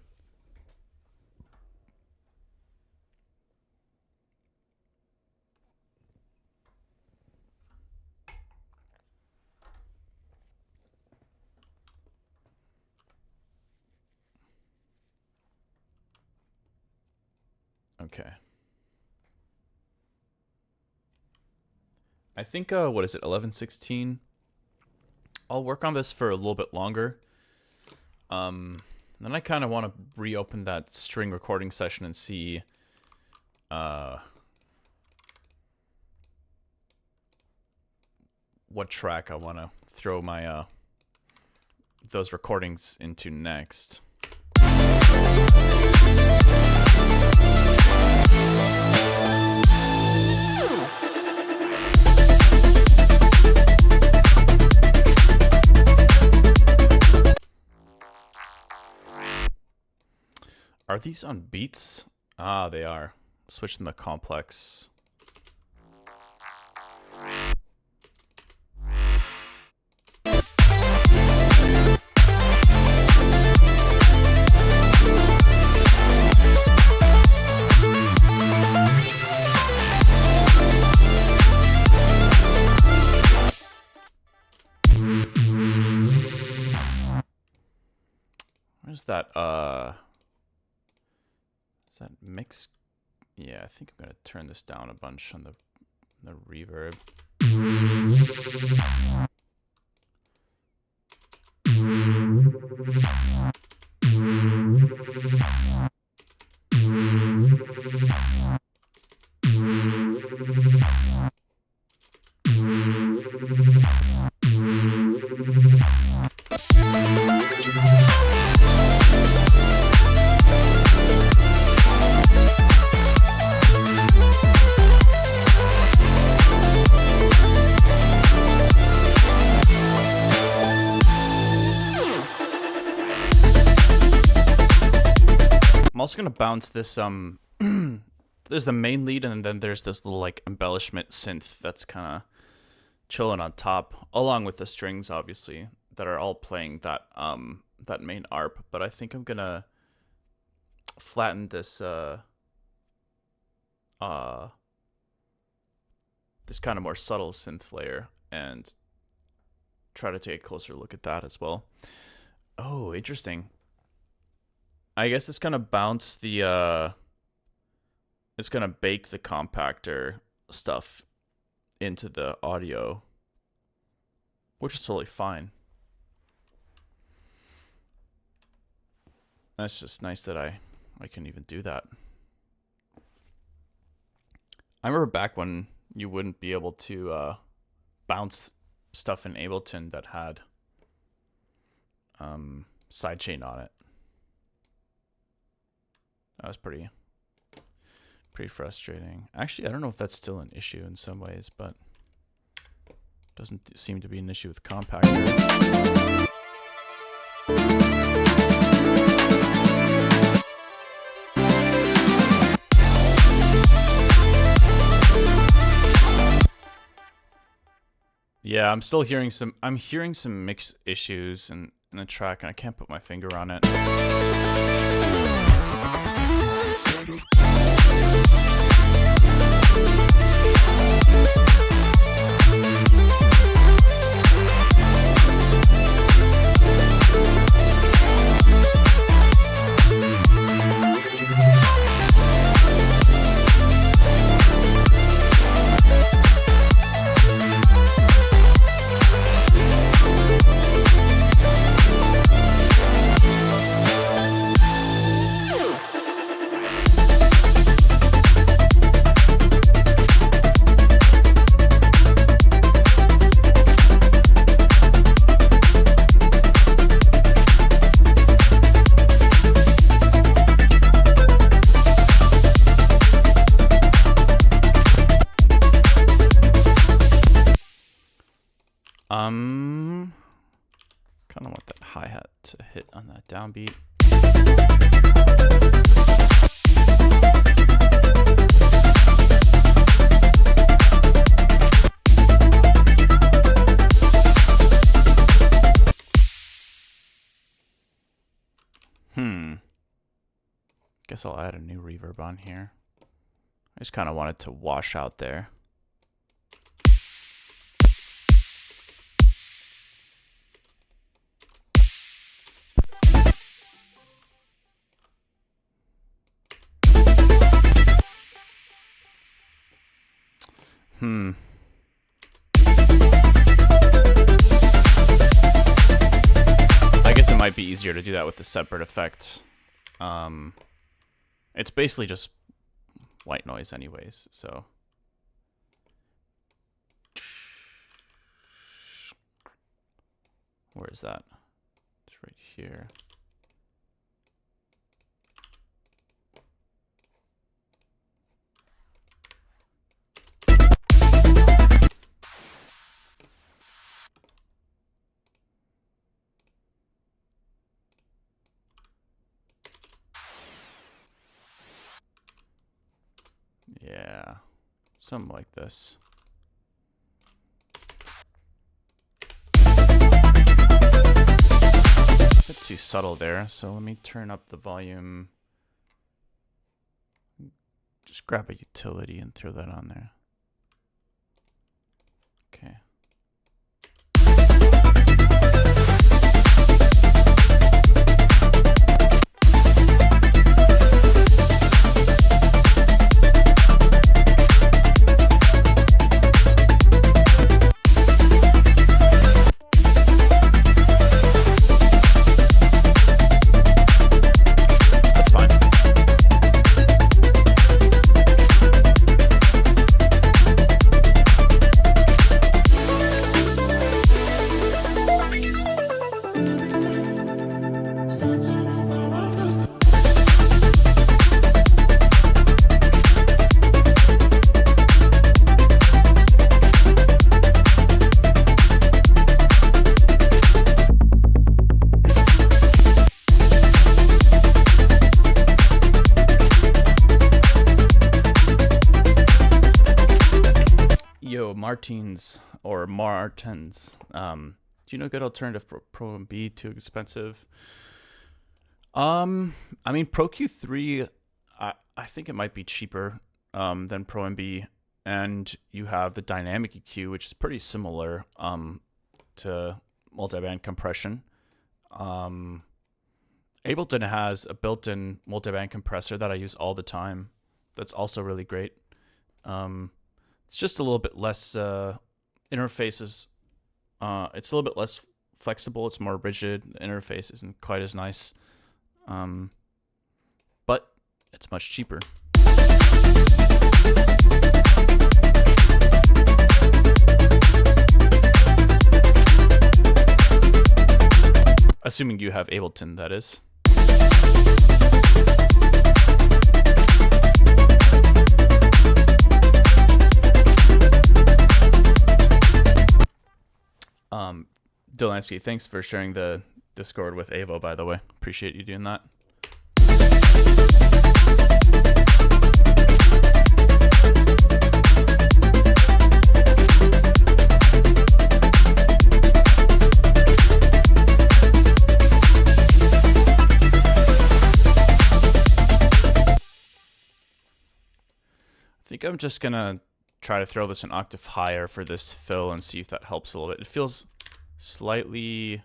Speaker 2: Okay. I think, what is it, 11/16? I'll work on this for a little bit longer. Then I kind of want to reopen that string recording session and see what track I want to throw my those recordings into next. Are these on beats? Ah, they are. Switch them to complex. Where's that, is that mix? Yeah, I think I'm gonna turn this down a bunch on the reverb. I'm also gonna bounce this there's the main lead and then there's this little like embellishment synth that's kind of chilling on top, along with the strings obviously. that are all playing that that main ARP, but I think I'm gonna flatten this this kind of more subtle synth layer and try to take a closer look at that as well. Oh, interesting. I guess it's gonna bounce the it's gonna bake the compactor stuff into the audio, which is totally fine. That's just nice that I can even do that. I remember back when you wouldn't be able to bounce stuff in Ableton that had sidechain on it. That was pretty frustrating. Actually, I don't know if that's still an issue in some ways, but doesn't seem to be an issue with compactor. Yeah, I'm still hearing some mix issues in the track, and I can't put my finger on it. Kind of want that hi-hat to hit on that downbeat. Guess I'll add a new reverb on here. I just kind of want it to wash out there. I guess it might be easier to do that with the separate effect. It's basically just white noise anyways, so. Where is that? It's right here. Yeah, something like this. A bit too subtle there, so let me turn up the volume. Just grab a utility and throw that on there. Okay. Martins, do you know good alternative for Pro MB? Too expensive. I mean Pro Q3, I think it might be cheaper than Pro MB, and you have the dynamic EQ, which is pretty similar to multiband compression. Ableton has a built-in multiband compressor that I use all the time. That's also really great. It's just a little bit less interfaces. It's a little bit less flexible. It's more rigid. The interface isn't quite as nice. But it's much cheaper. Assuming you have Ableton, that is. Delansky, thanks for sharing the Discord with Avo, by the way. Appreciate you doing that. I think I'm just gonna try to throw this an octave higher for this fill and see if that helps a little bit. It feels slightly...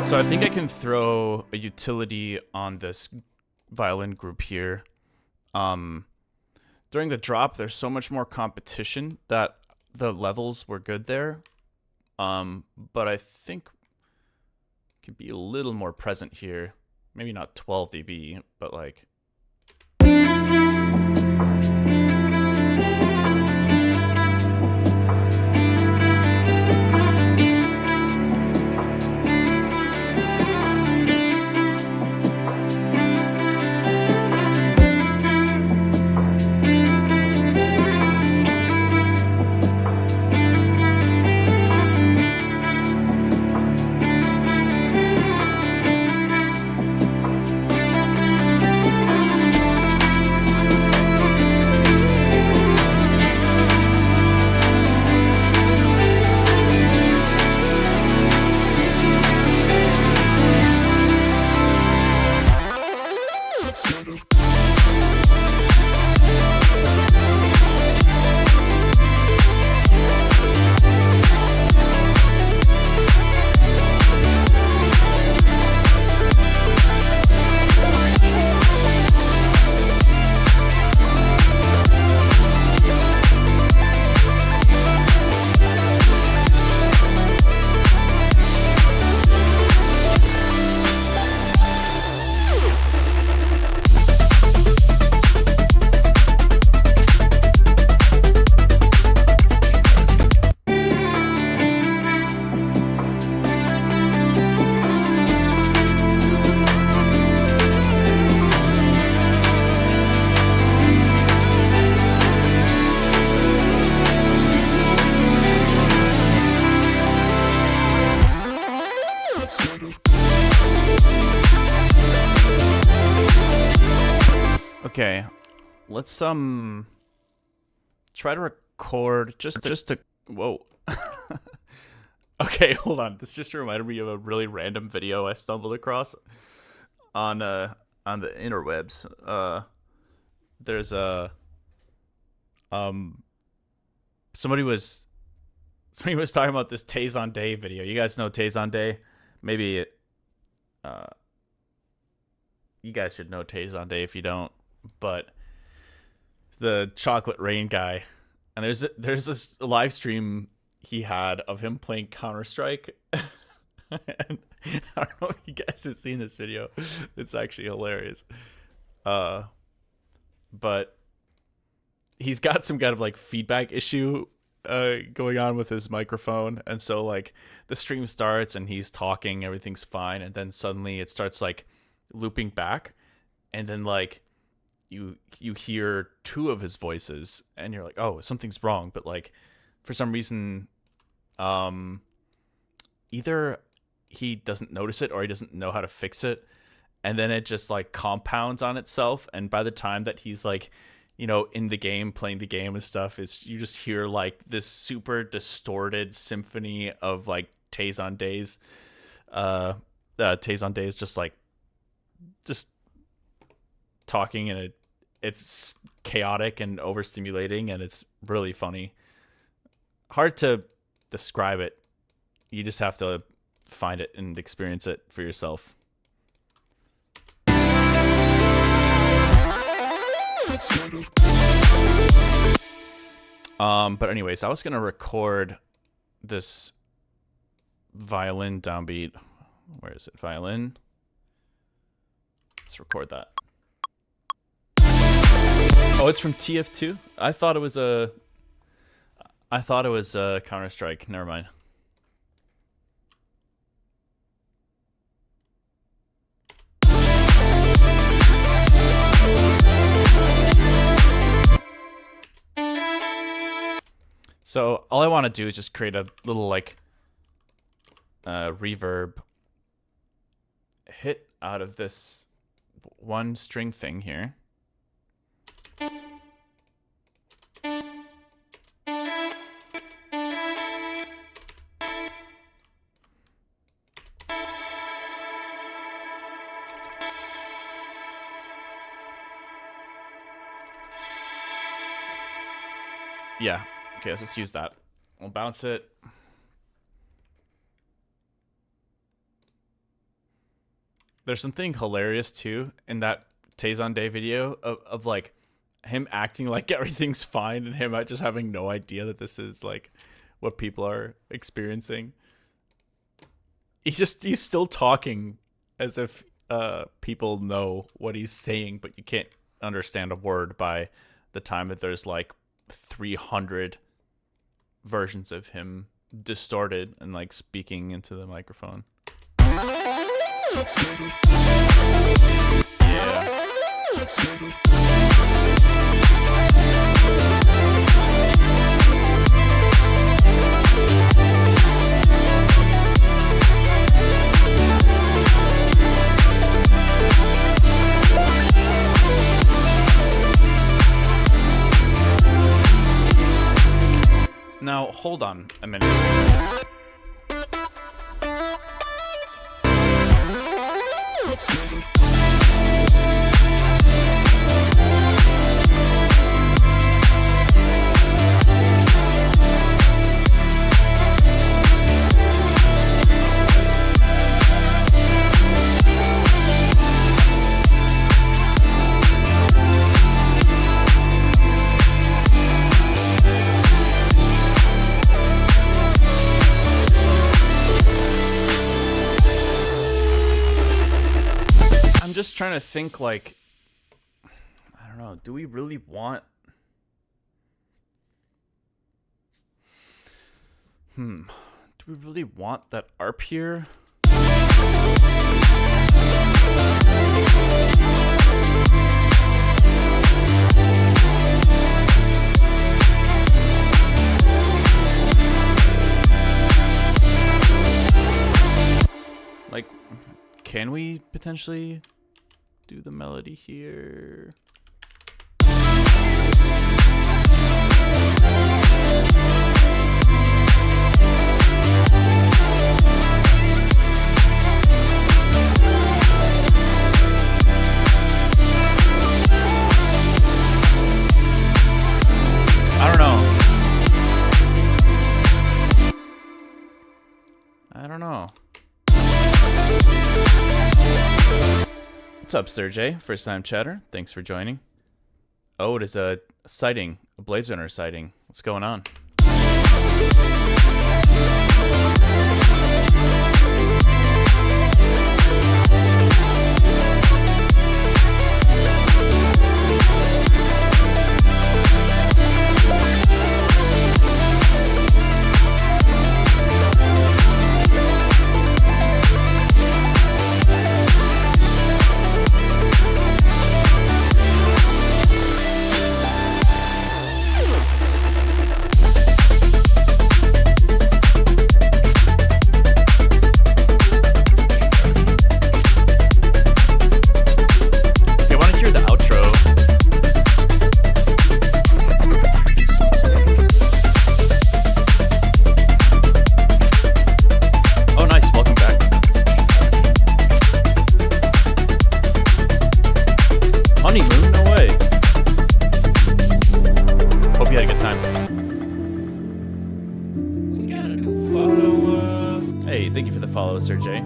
Speaker 2: So I think I can throw a utility on this violin group here. During the drop, there's so much more competition that the levels were good there. But I think it could be a little more present here. Maybe not 12 dB, but like... Okay, let's try to record just to whoa. Okay, hold on. This just reminded me of a really random video I stumbled across on the interwebs. There's a somebody was somebody was talking about this Tazon Day video. You guys know Tazon Day? Maybe you guys should know Tazon Day if you don't. But the chocolate rain guy, and there's this live stream he had of him playing Counter-Strike. And I don't know if you guys have seen this video. It's actually hilarious. But he's got some kind of like feedback issue going on with his microphone, and so like the stream starts and he's talking, everything's fine, and then suddenly it starts like looping back, and then like you hear two of his voices, and you're like, oh, something's wrong. But like for some reason, either he doesn't notice it or he doesn't know how to fix it, and then it just like compounds on itself, and by the time that he's like, you know, in the game, playing the game and stuff, you just hear like this super distorted symphony of like Tazon Days. Tazon Days just talking, and it's chaotic and overstimulating, and it's really funny. Hard to describe it. You just have to find it and experience it for yourself. But anyways, I was gonna record this violin downbeat. Where is it? Violin. Let's record that. Oh, it's from TF2? I thought it was Counter-Strike. Never mind. So all I want to do is just create a little like reverb hit out of this one string thing here. Yeah. Okay, let's just use that. We'll bounce it. There's something hilarious too in that Tazon Day video of like him acting like everything's fine and him just having no idea that this is like what people are experiencing. He's still talking as if people know what he's saying, but you can't understand a word by the time that there's like 300 versions of him distorted and like speaking into the microphone. Yeah. Now, hold on a minute. I'm just trying to think, like, I don't know, do we really want... Do we really want that ARP here? Like, can we potentially do the melody here? I don't know. What's up, Sergey? First time chatter. Thanks for joining. Oh, it is a sighting, a Blade Runner sighting. What's going on? Sergey.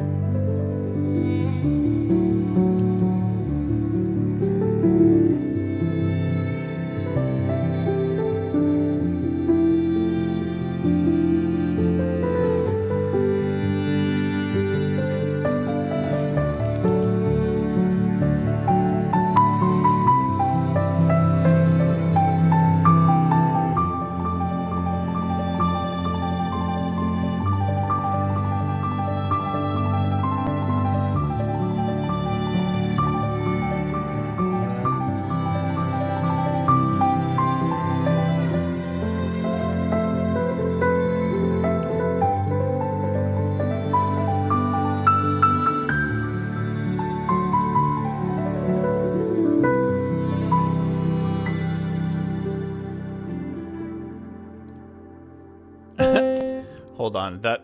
Speaker 2: Hold on, the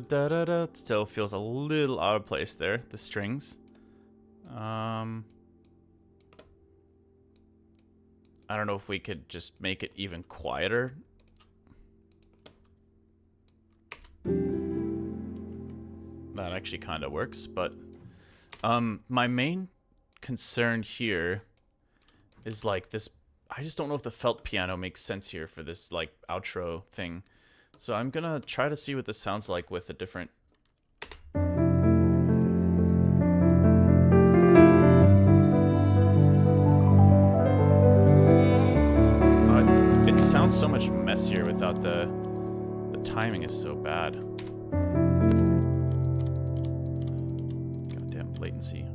Speaker 2: da da da still feels a little out of place there. The strings. I don't know if we could just make it even quieter. That actually kind of works, but my main concern here is like this. I just don't know if the felt piano makes sense here for this like outro thing. So I'm gonna try to see what this sounds like with a different. It sounds so much messier without the timing is so bad. Goddamn latency.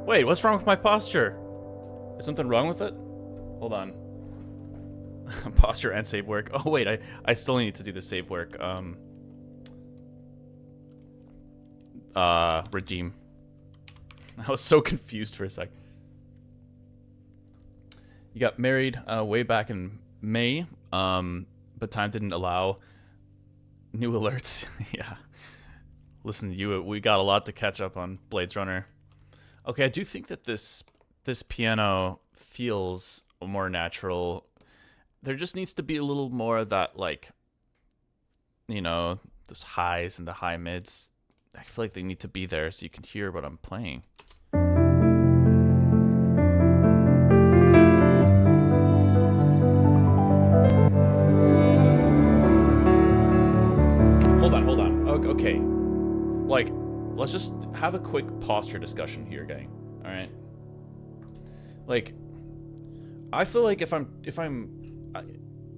Speaker 2: Wait, what's wrong with my posture? Is something wrong with it? Hold on. Posture and save work. Oh wait, I still need to do the save work. Redeem. I was so confused for a sec. You got married way back in May, but time didn't allow new alerts. Yeah. Listen, we got a lot to catch up on Blade Runner. Okay, I do think that this piano feels more natural. There just needs to be a little more of that, like, you know, those highs and the high mids. I feel like they need to be there so you can hear what I'm playing. Hold on. Okay. Like, let's just have a quick posture discussion here, gang. All right. Like, I feel like if I'm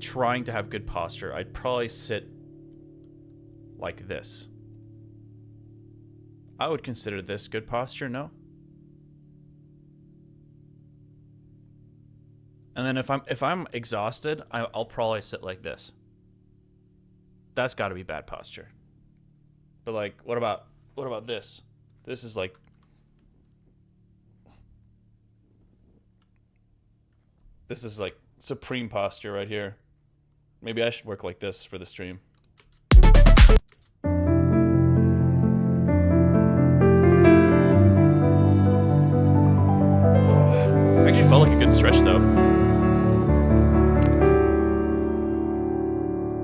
Speaker 2: trying to have good posture, I'd probably sit like this. I would consider this good posture, no? And then if I'm exhausted, I'll probably sit like this. That's got to be bad posture. But like, what about this? This is like, this is like supreme posture right here. Maybe I should work like this for the stream. Oh, actually felt like a good stretch though.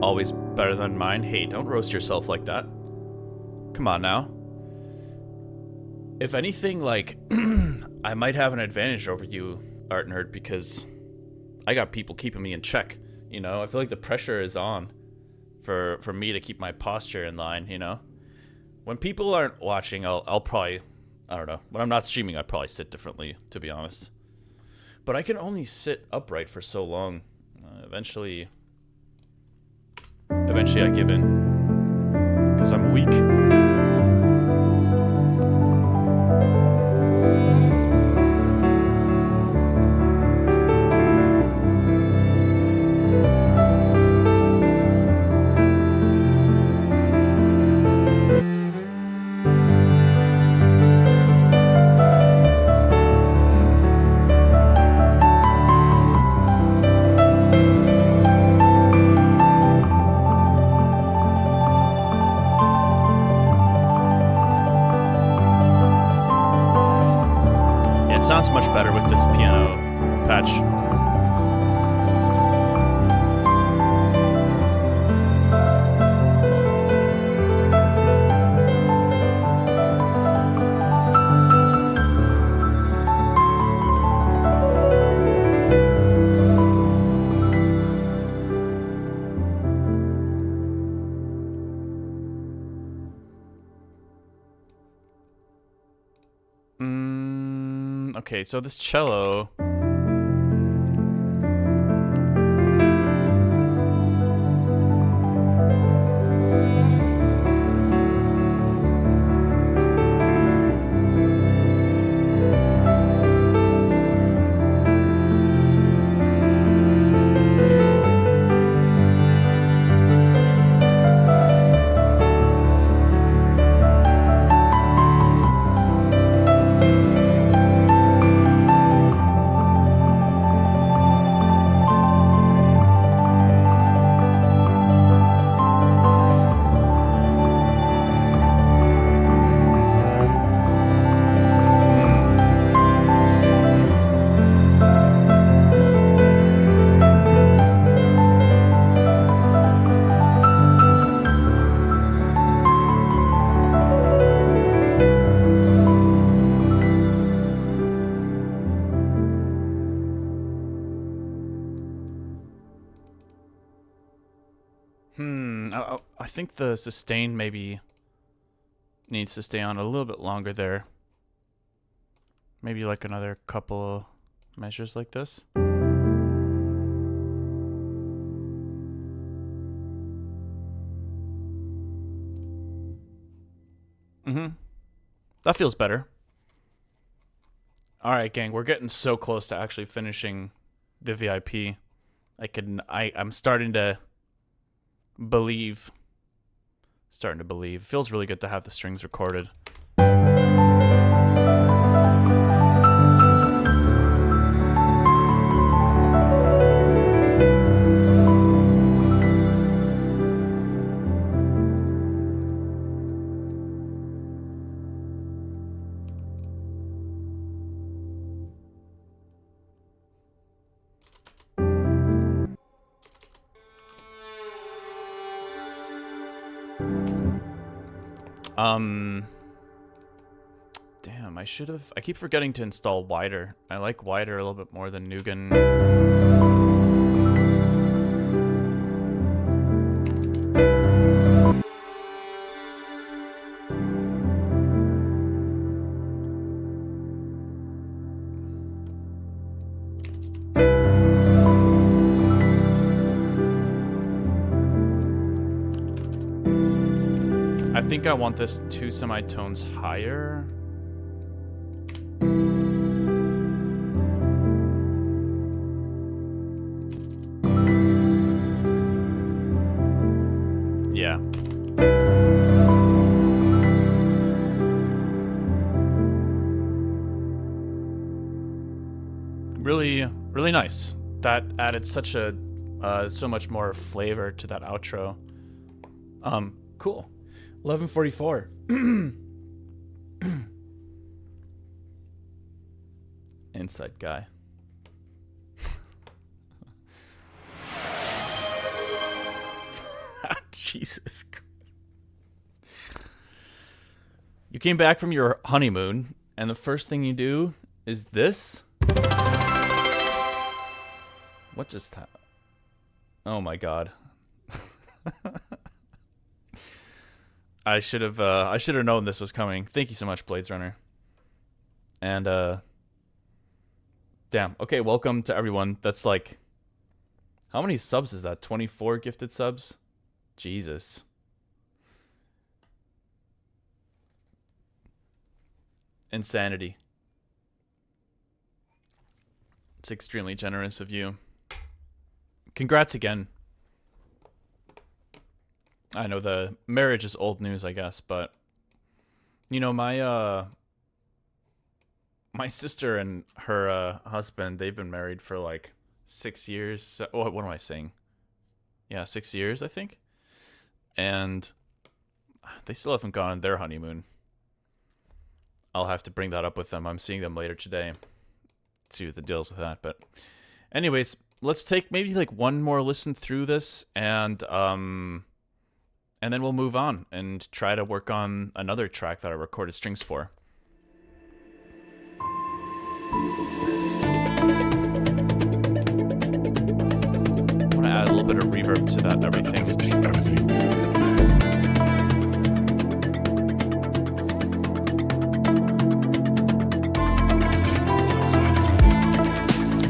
Speaker 2: Always better than mine. Hey, don't roast yourself like that. Come on now. If anything, like, I might have an advantage over you, Art Nerd, because I got people keeping me in check, you know? I feel like the pressure is on for me to keep my posture in line, you know? When people aren't watching, I'll probably, I don't know. When I'm not streaming, I probably sit differently, to be honest. But I can only sit upright for so long. Eventually I give in. Because I'm weak. Sounds much better with this piano patch. Okay, so this cello. I think the sustain maybe needs to stay on a little bit longer there. Maybe like another couple measures like this. That feels better. All right, gang, we're getting so close to actually finishing the VIP. I'm starting to believe. Feels really good to have the strings recorded. Damn, I keep forgetting to install Haywyre. I like Haywyre a little bit more than Nugan. I think I want this 2 semitones higher. Yeah. Really, really nice. That added such a, so much more flavor to that outro. Cool. 11:44. Inside guy. Jesus. You came back from your honeymoon, and the first thing you do is this? What just happened? Oh my god. I should have known this was coming. Thank you so much, Blades Runner. And damn. Okay, welcome to everyone. That's like, how many subs is that? 24 gifted subs? Jesus. Insanity. It's extremely generous of you. Congrats again. I know the marriage is old news, I guess, but you know, my sister and her husband, they've been married for like 6 years. What am I saying? Yeah, 6 years, I think. And they still haven't gone on their honeymoon. I'll have to bring that up with them. I'm seeing them later today. See what the deal's with that. But anyways, let's take maybe like one more listen through this, and then we'll move on and try to work on another track that I recorded strings for. I want to add a little bit of reverb to that everything.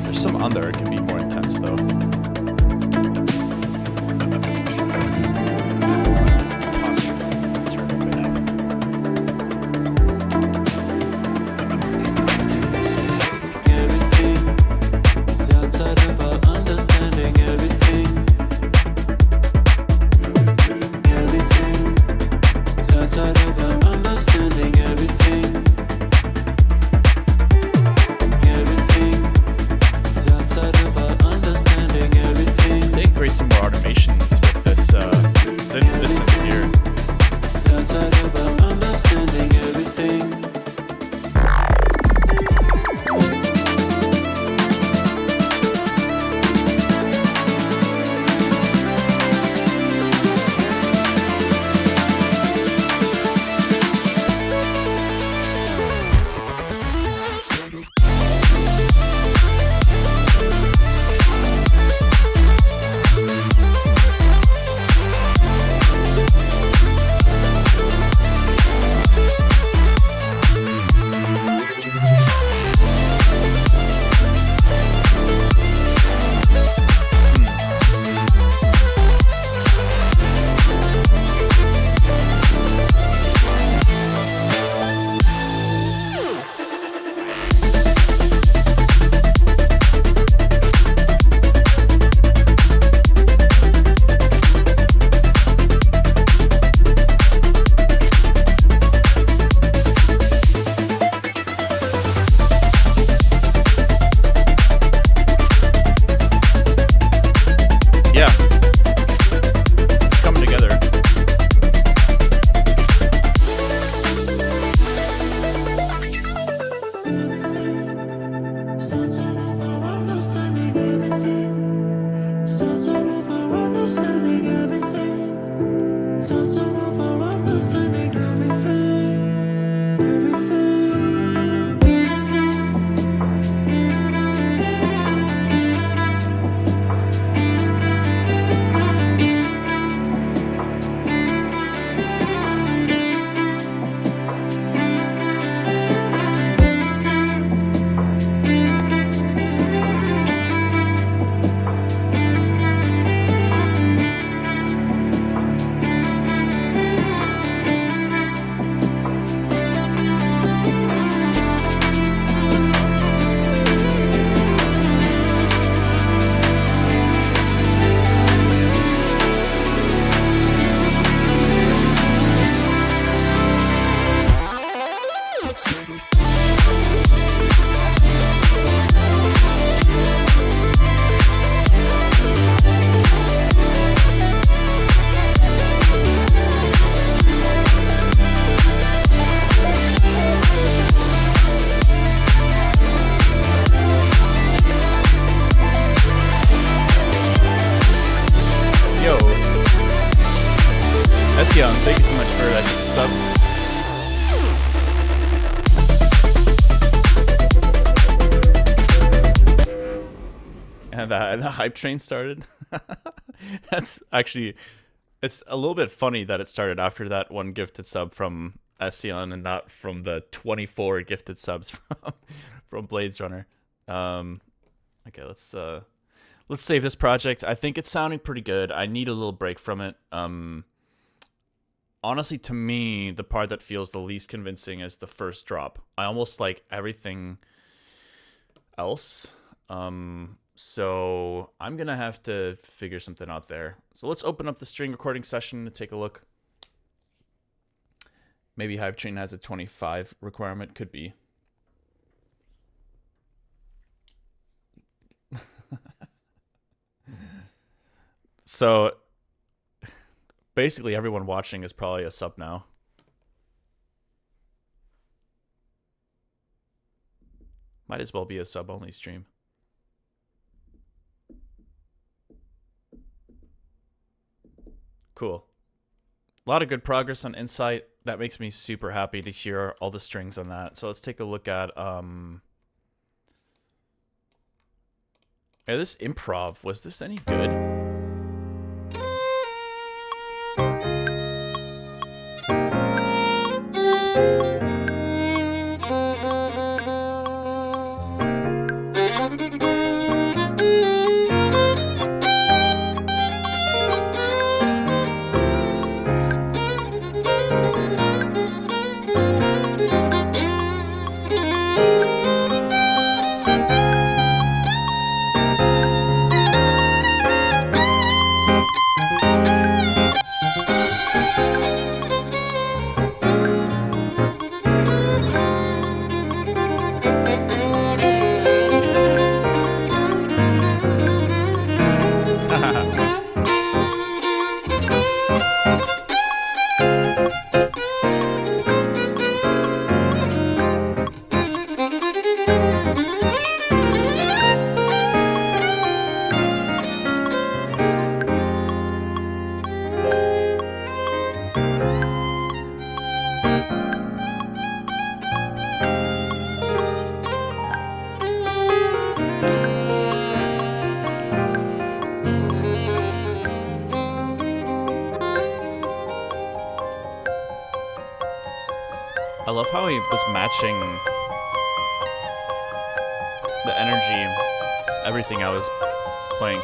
Speaker 2: There's some on there, it can be more intense though. Sion, thank you so much for that sub. And the hype train started. That's actually, it's a little bit funny that it started after that one gifted sub from Sion and not from the 24 gifted subs from Blades Runner. Okay, let's save this project. I think it's sounding pretty good. I need a little break from it. Honestly, to me, the part that feels the least convincing is the first drop. I almost like everything else. So I'm going to have to figure something out there. So let's open up the string recording session and take a look. Maybe Hype Train has a 25 requirement. Could be. So basically everyone watching is probably a sub now. Might as well be a sub-only stream. Cool. A lot of good progress on Insight. That makes me super happy to hear all the strings on that. So let's take a look at this improv. Was this any good? I love how he was matching the energy, everything I was playing.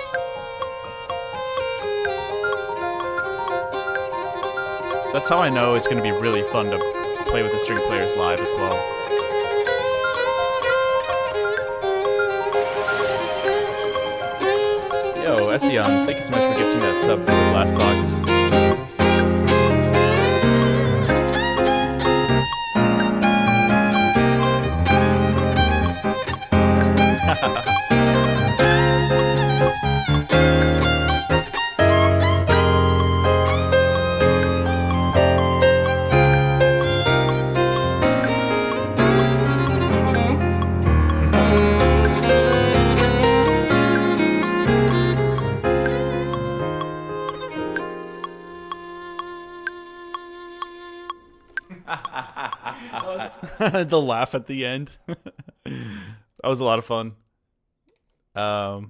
Speaker 2: That's how I know it's going to be really fun to play with the string players live as well. Yo, Sion, thank you so much for gifting that sub to Last Fox. The laugh at the end. That was a lot of fun. All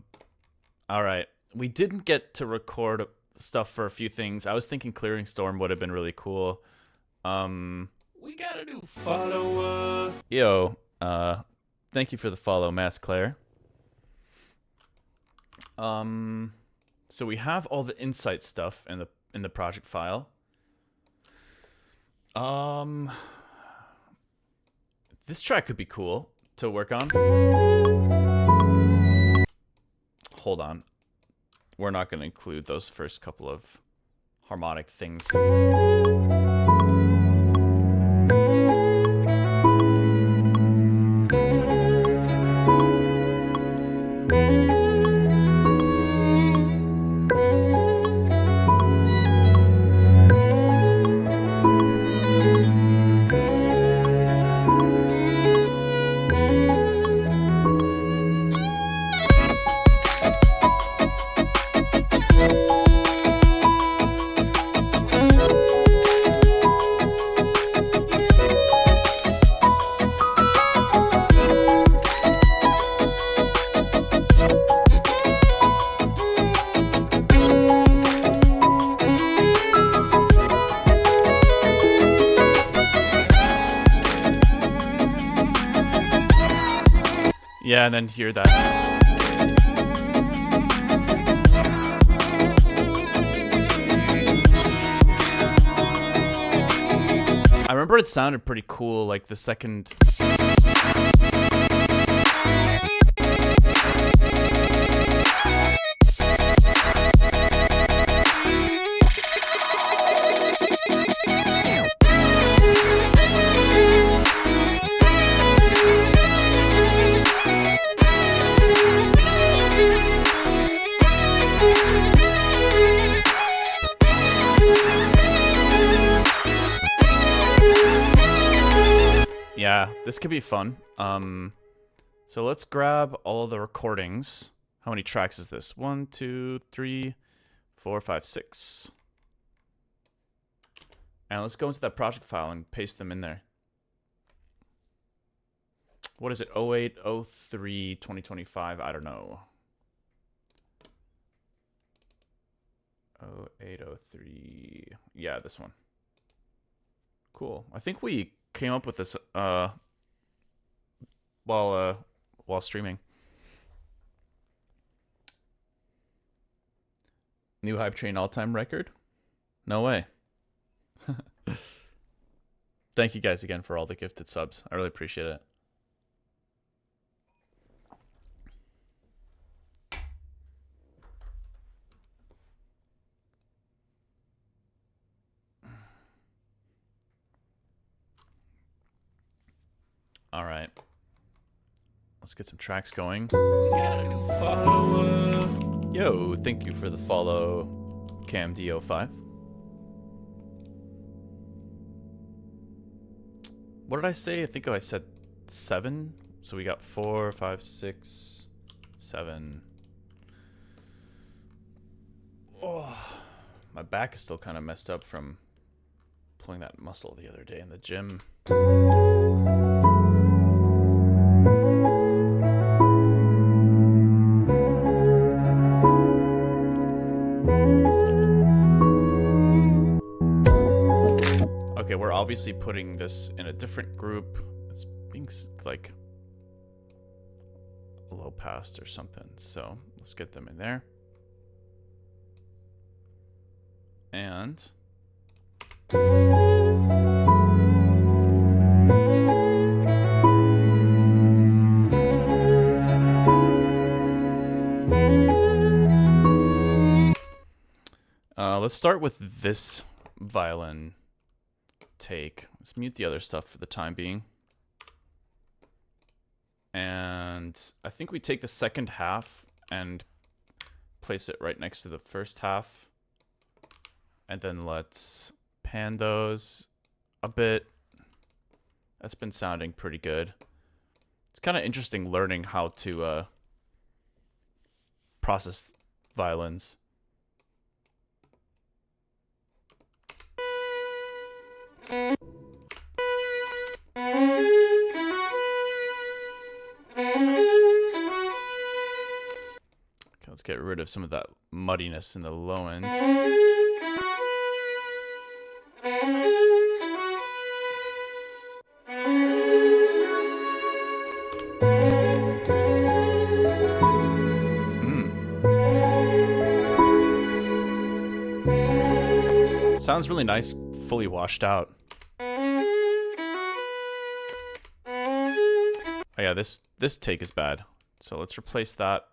Speaker 2: right. We didn't get to record stuff for a few things. I was thinking Clearing Storm would have been really cool. We gotta do follow. Yo, thank you for the follow, Mass Claire. So we have all the Insight stuff in the project file. This track could be cool to work on. Hold on. We're not going to include those first couple of harmonic things. Yeah, and then hear that. I remember it sounded pretty cool, like the second. Yeah, this could be fun. So let's grab all the recordings. How many tracks is this? 1, 2, 3, 4, 5, 6. And let's go into that project file and paste them in there. What is it? 0803 2025? I don't know. 0803. Yeah, this one. Cool. I think we came up with this while streaming. New Hype Train all-time record? No way. Thank you guys again for all the gifted subs. I really appreciate it. All right. Let's get some tracks going. Yo, thank you for the follow, CamD05. What did I say? I think I said 7. So we got 4, 5, 6, 7. Oh, my back is still kind of messed up from pulling that muscle the other day in the gym. Okay, we're obviously putting this in a different group. It's being like low passed or something. So let's get them in there. And let's start with this violin take. Let's mute the other stuff for the time being. And I think we take the second half and place it right next to the first half. And then let's pan those a bit. That's been sounding pretty good. It's kind of interesting learning how to process violins. Okay, let's get rid of some of that muddiness in the low end. Sounds really nice, fully washed out. Oh yeah, this take is bad. So let's replace that.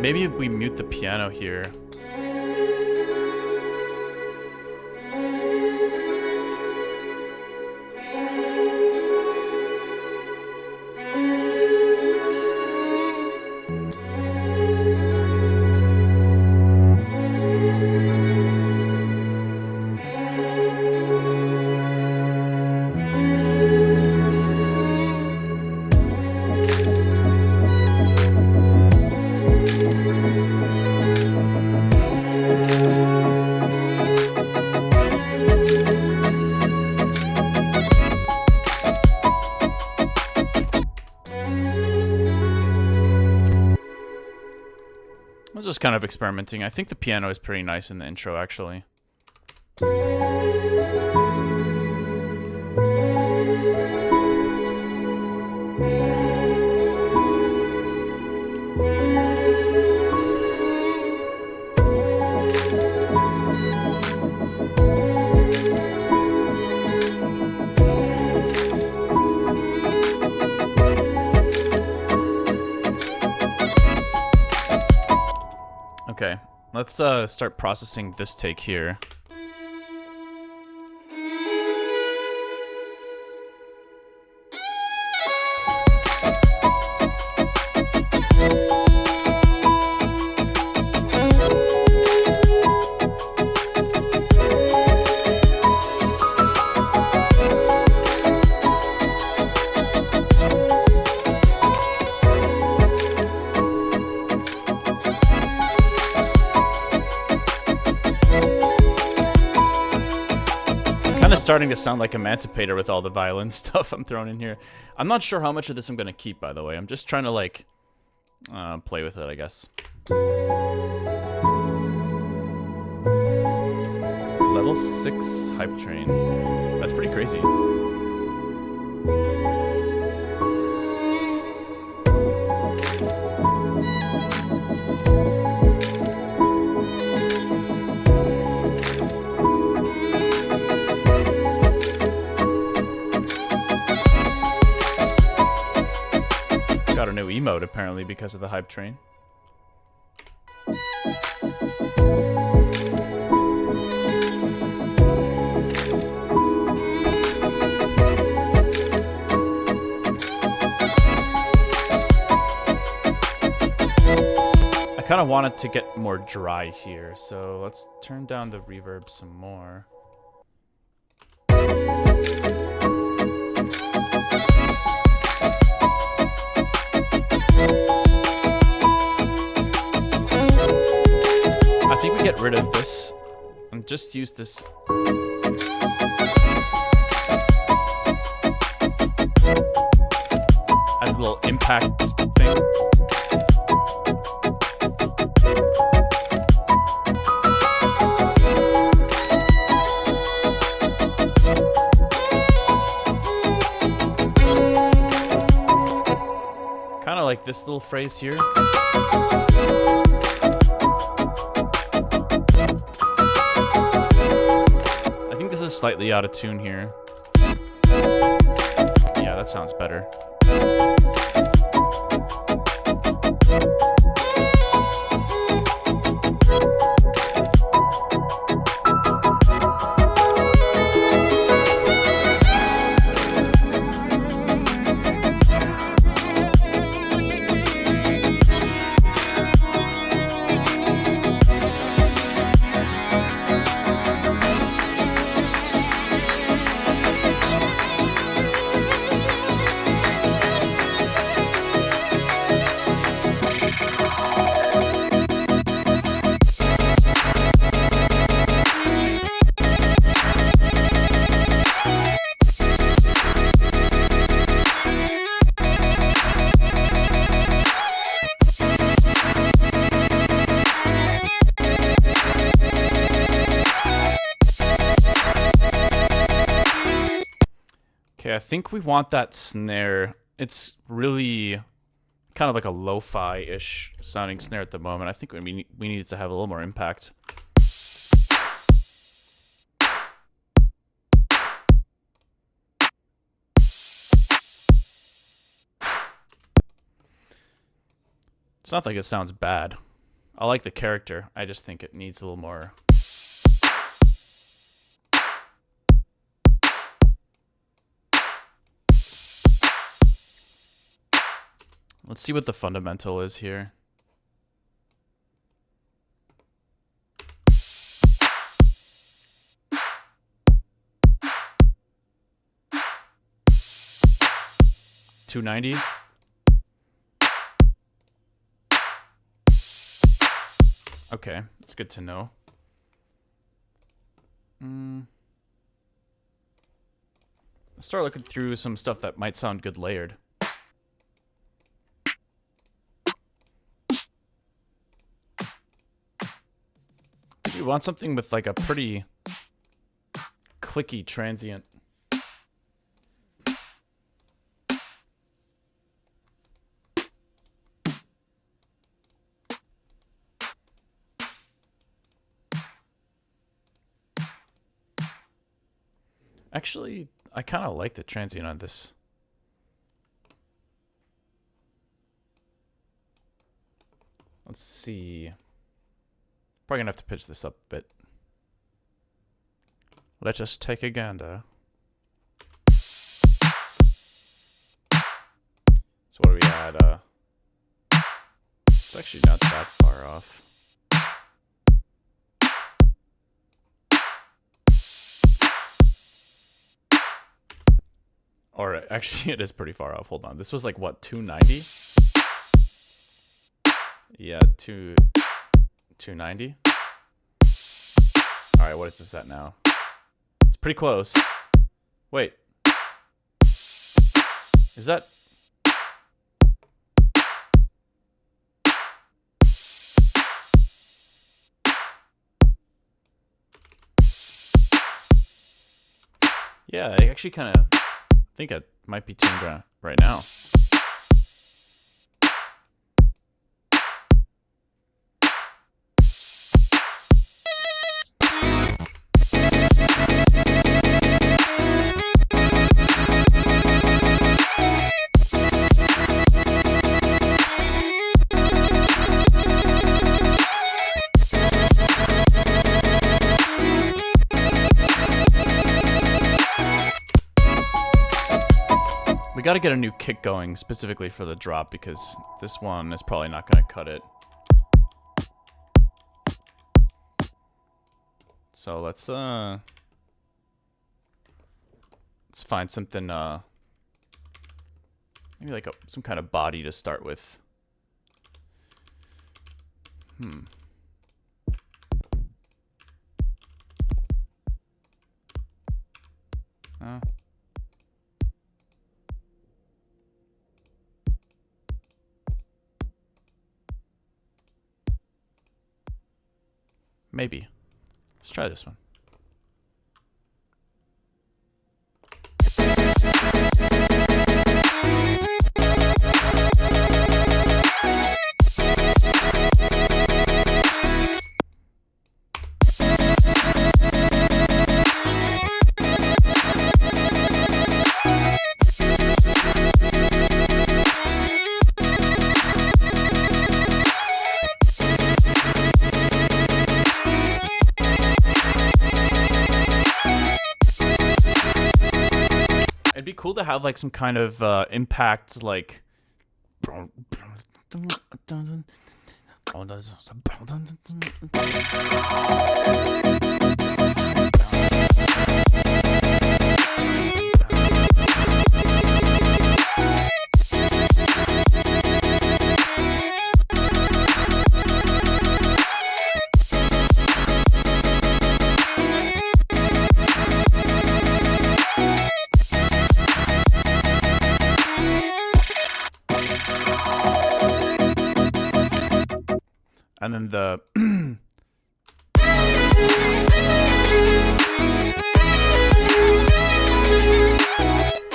Speaker 2: Maybe we mute the piano here. just kind of experimenting. I think the piano is pretty nice in the intro, actually. Okay, let's start processing this take here. Starting to sound like Emancipator with all the violin stuff I'm throwing in here. I'm not sure how much of this I'm gonna keep, by the way. I'm just trying to like play with it, I guess. Level 6 hype train. That's pretty crazy. Got a new emote apparently because of the hype train. I kind of want it to get more dry here, so let's turn down the reverb some more. I think we get rid of this and just use this. As a little impact thing. Kind of like this little phrase here. I think this is slightly out of tune here. Yeah, that sounds better. Okay, I think we want that snare. It's really kind of like a lo-fi-ish sounding snare at the moment. I think we need it to have a little more impact. It's not like it sounds bad. I like the character. I just think it needs a little more. Let's see what the fundamental is here. $290. Okay, that's good to know. Let's start looking through some stuff that might sound good layered. want something with like a pretty clicky transient. Actually, I kind of like the transient on this. Let's see. Probably gonna have to pitch this up a bit. Let us take a gander. So what are we at? It's actually not that far off. Or actually, it is pretty far off. Hold on. This was like, what, 290? Yeah, 290. All right, what is this at now? It's pretty close. Wait. Is that... Yeah, I actually kind of think it might be tuned right now. We gotta get a new kick going specifically for the drop because this one is probably not gonna cut it. So let's find something maybe like some kind of body to start with. Maybe. Let's try this one. It'd be cool to have like some kind of impact, like and then the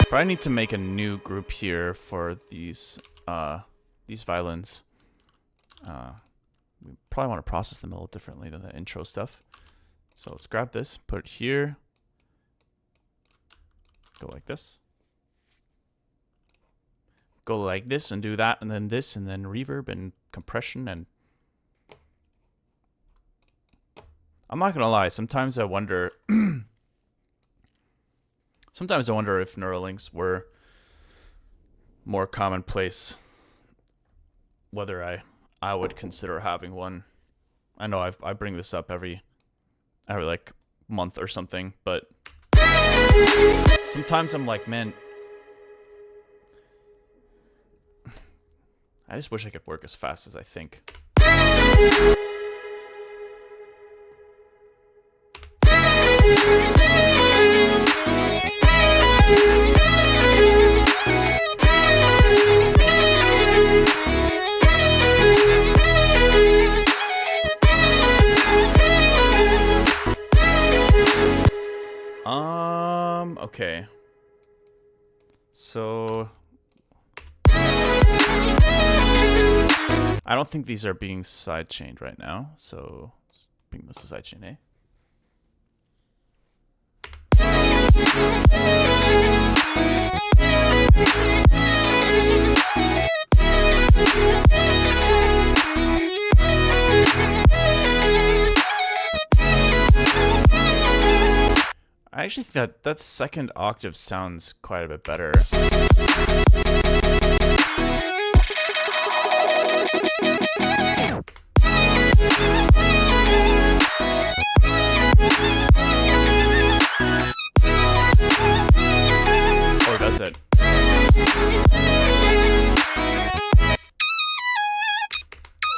Speaker 2: probably need to make a new group here for these violins. We probably want to process them a little differently than the intro stuff. So let's grab this, put it here, go like this. Go like this and do that, and then this, and then reverb and compression. And I'm not gonna lie, sometimes I wonder sometimes I wonder if Neuralinks were more commonplace, whether I would consider having one. I know I bring this up every like month or something, but sometimes I'm like, man, I just wish I could work as fast as I think. Okay. So I don't think these are being sidechained right now, so let's bring this to sidechain A. I actually think that second octave sounds quite a bit better. Or does it?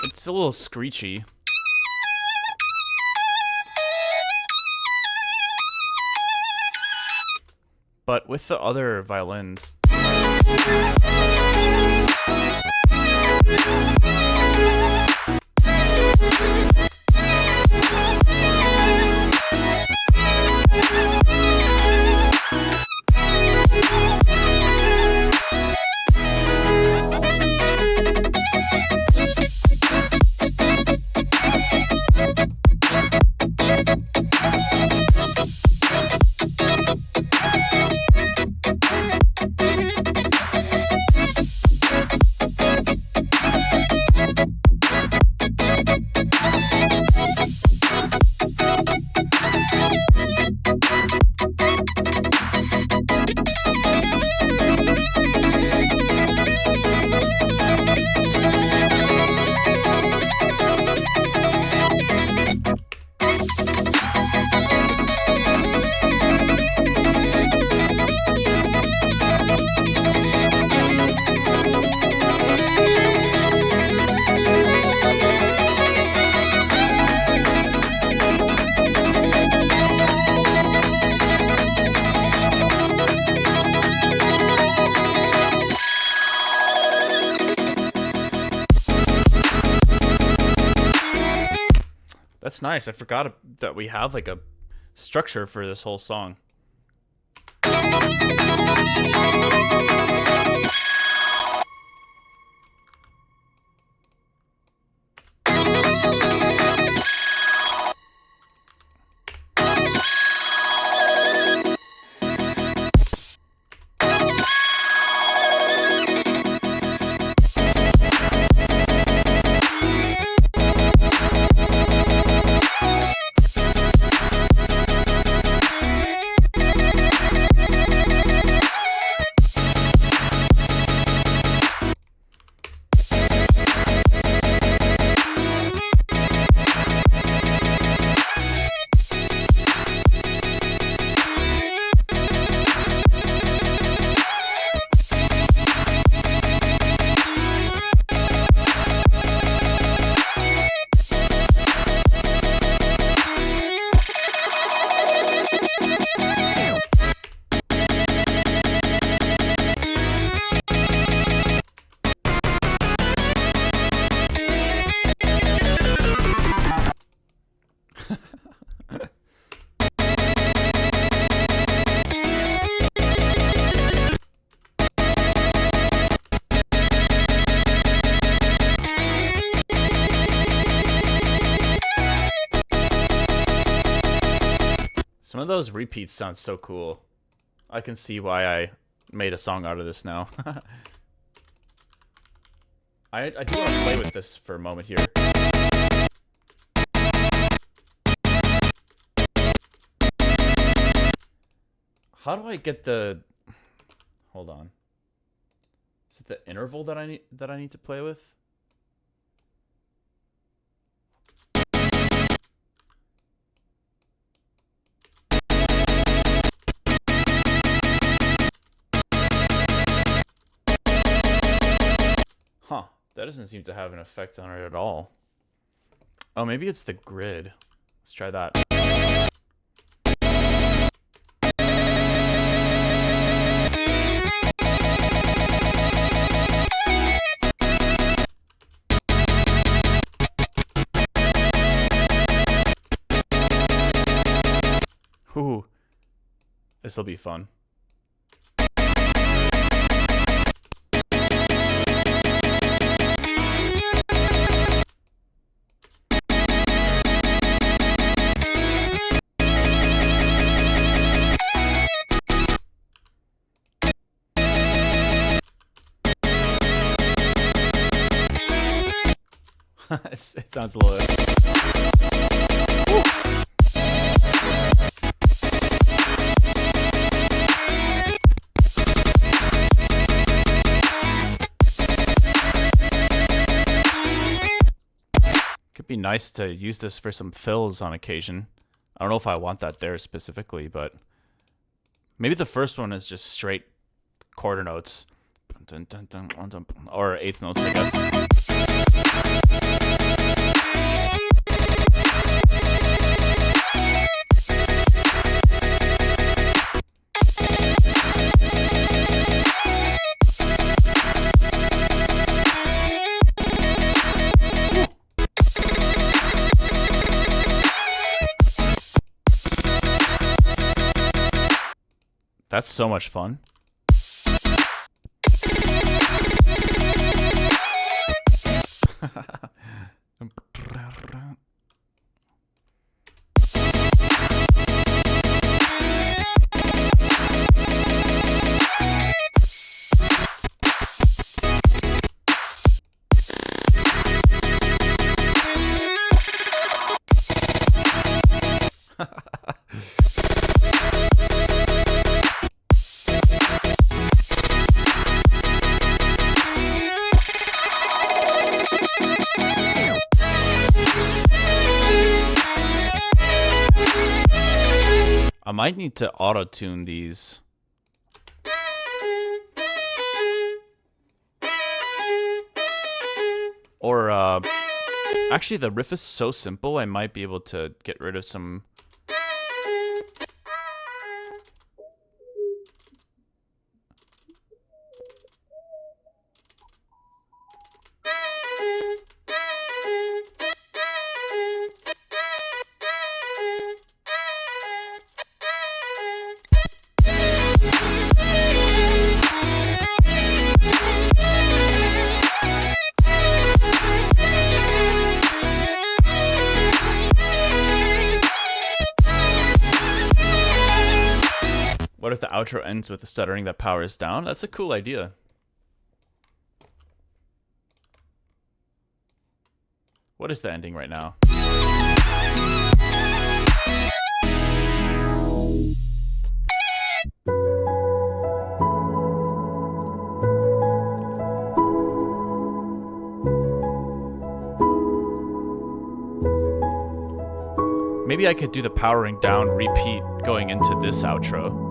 Speaker 2: It's a little screechy. But with the other violins, that's nice. I forgot that we have like a structure for this whole song. Some of those repeats sound so cool. I can see why I made a song out of this now. I do want to play with this for a moment here. How do I get the... Hold on. Is it the interval that I need to play with? Huh, that doesn't seem to have an effect on it at all. Oh, maybe it's the grid. Let's try that. Ooh, this'll be fun. It sounds a little. Could be nice to use this for some fills on occasion. I don't know if I want that there specifically, but maybe the first one is just straight quarter notes. Or eighth notes, I guess. That's so much fun. I might need to auto-tune these. Or, actually the riff is so simple, I might be able to get rid of some... What if the outro ends with the stuttering that powers down? That's a cool idea. What is the ending right now? Maybe I could do the powering down repeat going into this outro.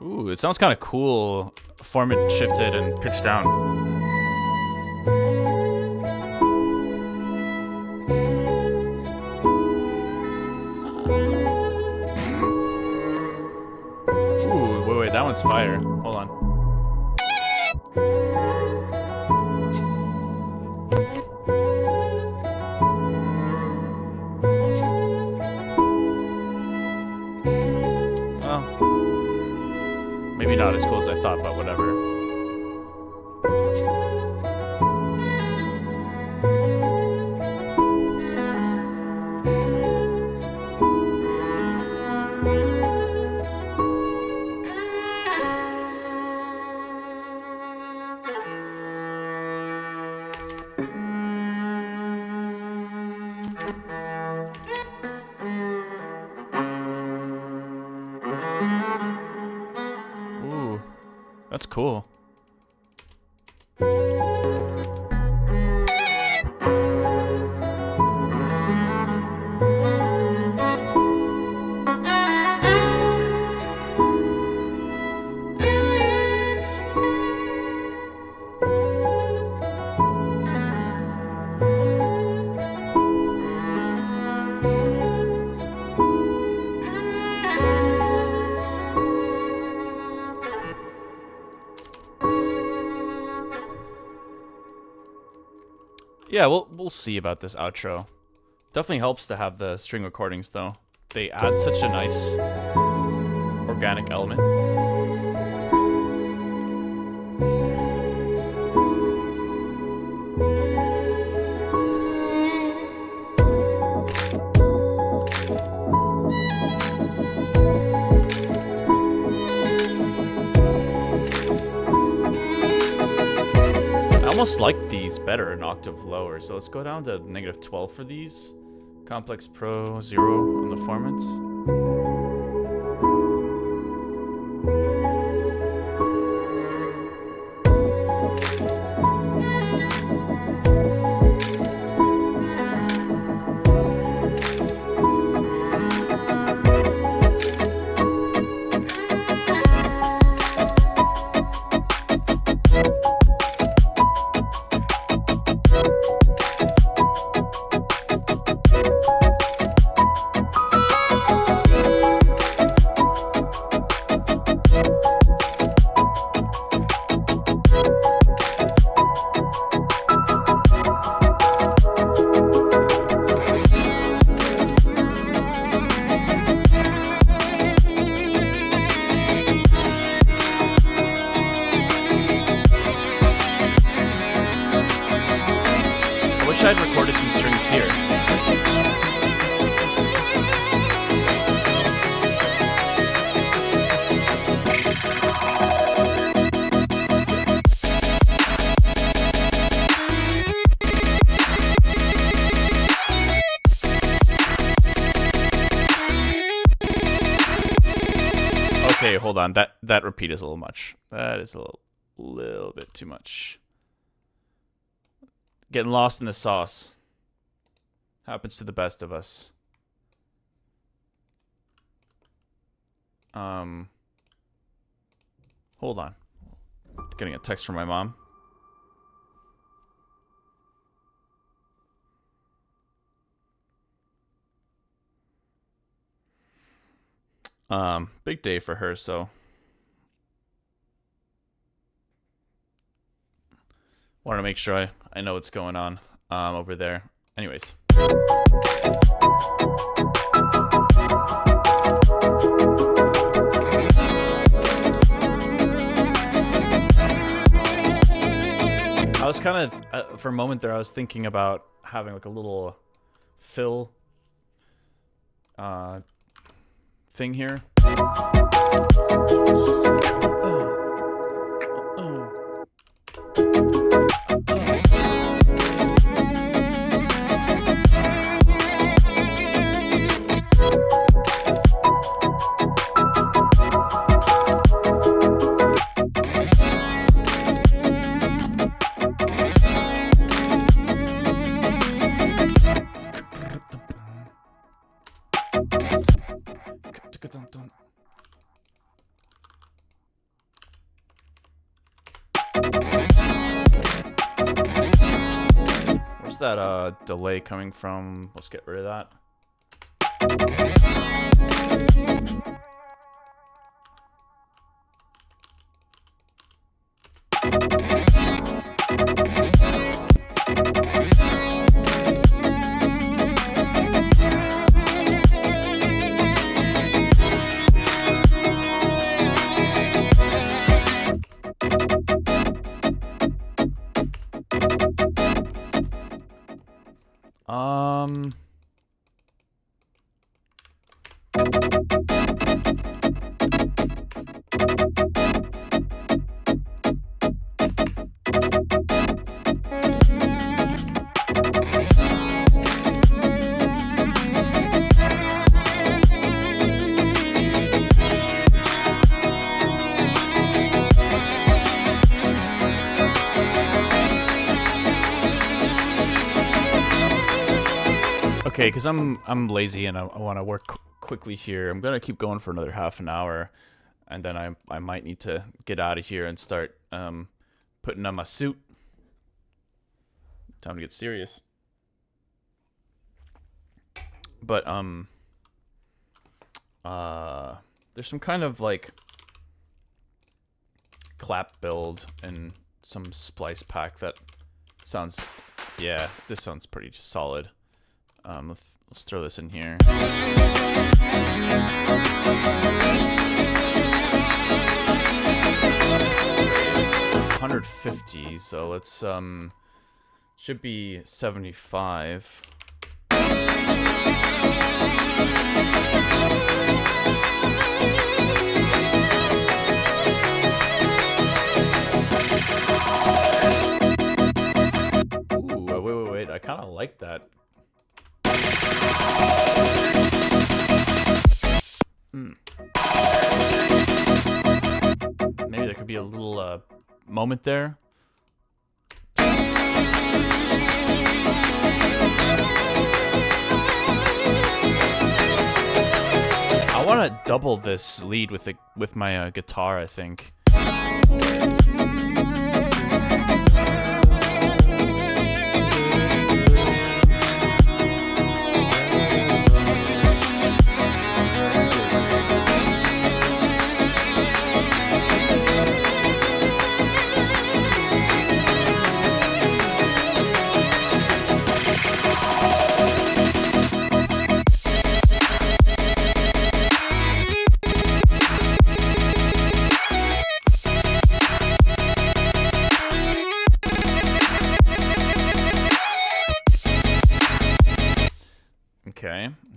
Speaker 2: Ooh, it sounds kind of cool. Format shifted and pitched down. Ooh, wait, that one's fire. Hold on. Maybe not as cool as I thought, but whatever. Ooh, that's cool. Yeah, we'll see about this outro. Definitely helps to have the string recordings though. They add such a nice organic element. I almost like these better an octave lower, so let's go down to -12 for these. Complex Pro 0 on the formants. I'd recorded some strings here. Okay, hold on. That repeat is a little much. That is a little bit too much. Getting lost in the sauce. Happens to the best of us. Hold on. Getting a text from my mom. Big day for her, so want to make sure I know what's going on over there. Anyways. I was kind of, for a moment there, I was thinking about having like a little fill thing here. Where's that delay coming from? Let's get rid of that. Okay, because I'm lazy and I want to work quickly here. I'm gonna keep going for another half an hour, and then I might need to get out of here and start putting on my suit. Time to get serious. But there's some kind of like clap build and some splice pack that sounds Yeah, this sounds pretty solid. Let's throw this in here. $150, so let's should be 75. Ooh, wait, I kind of like that. Maybe there could be a little moment there. I want to double this lead with my guitar, I think.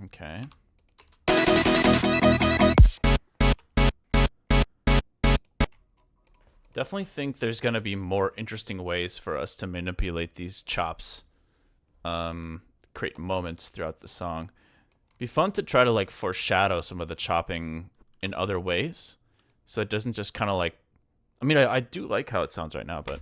Speaker 2: Okay. Definitely think there's gonna be more interesting ways for us to manipulate these chops, create moments throughout the song. Be fun to try to like foreshadow some of the chopping in other ways, so it doesn't just kind of like. I mean, I do like how it sounds right now, but.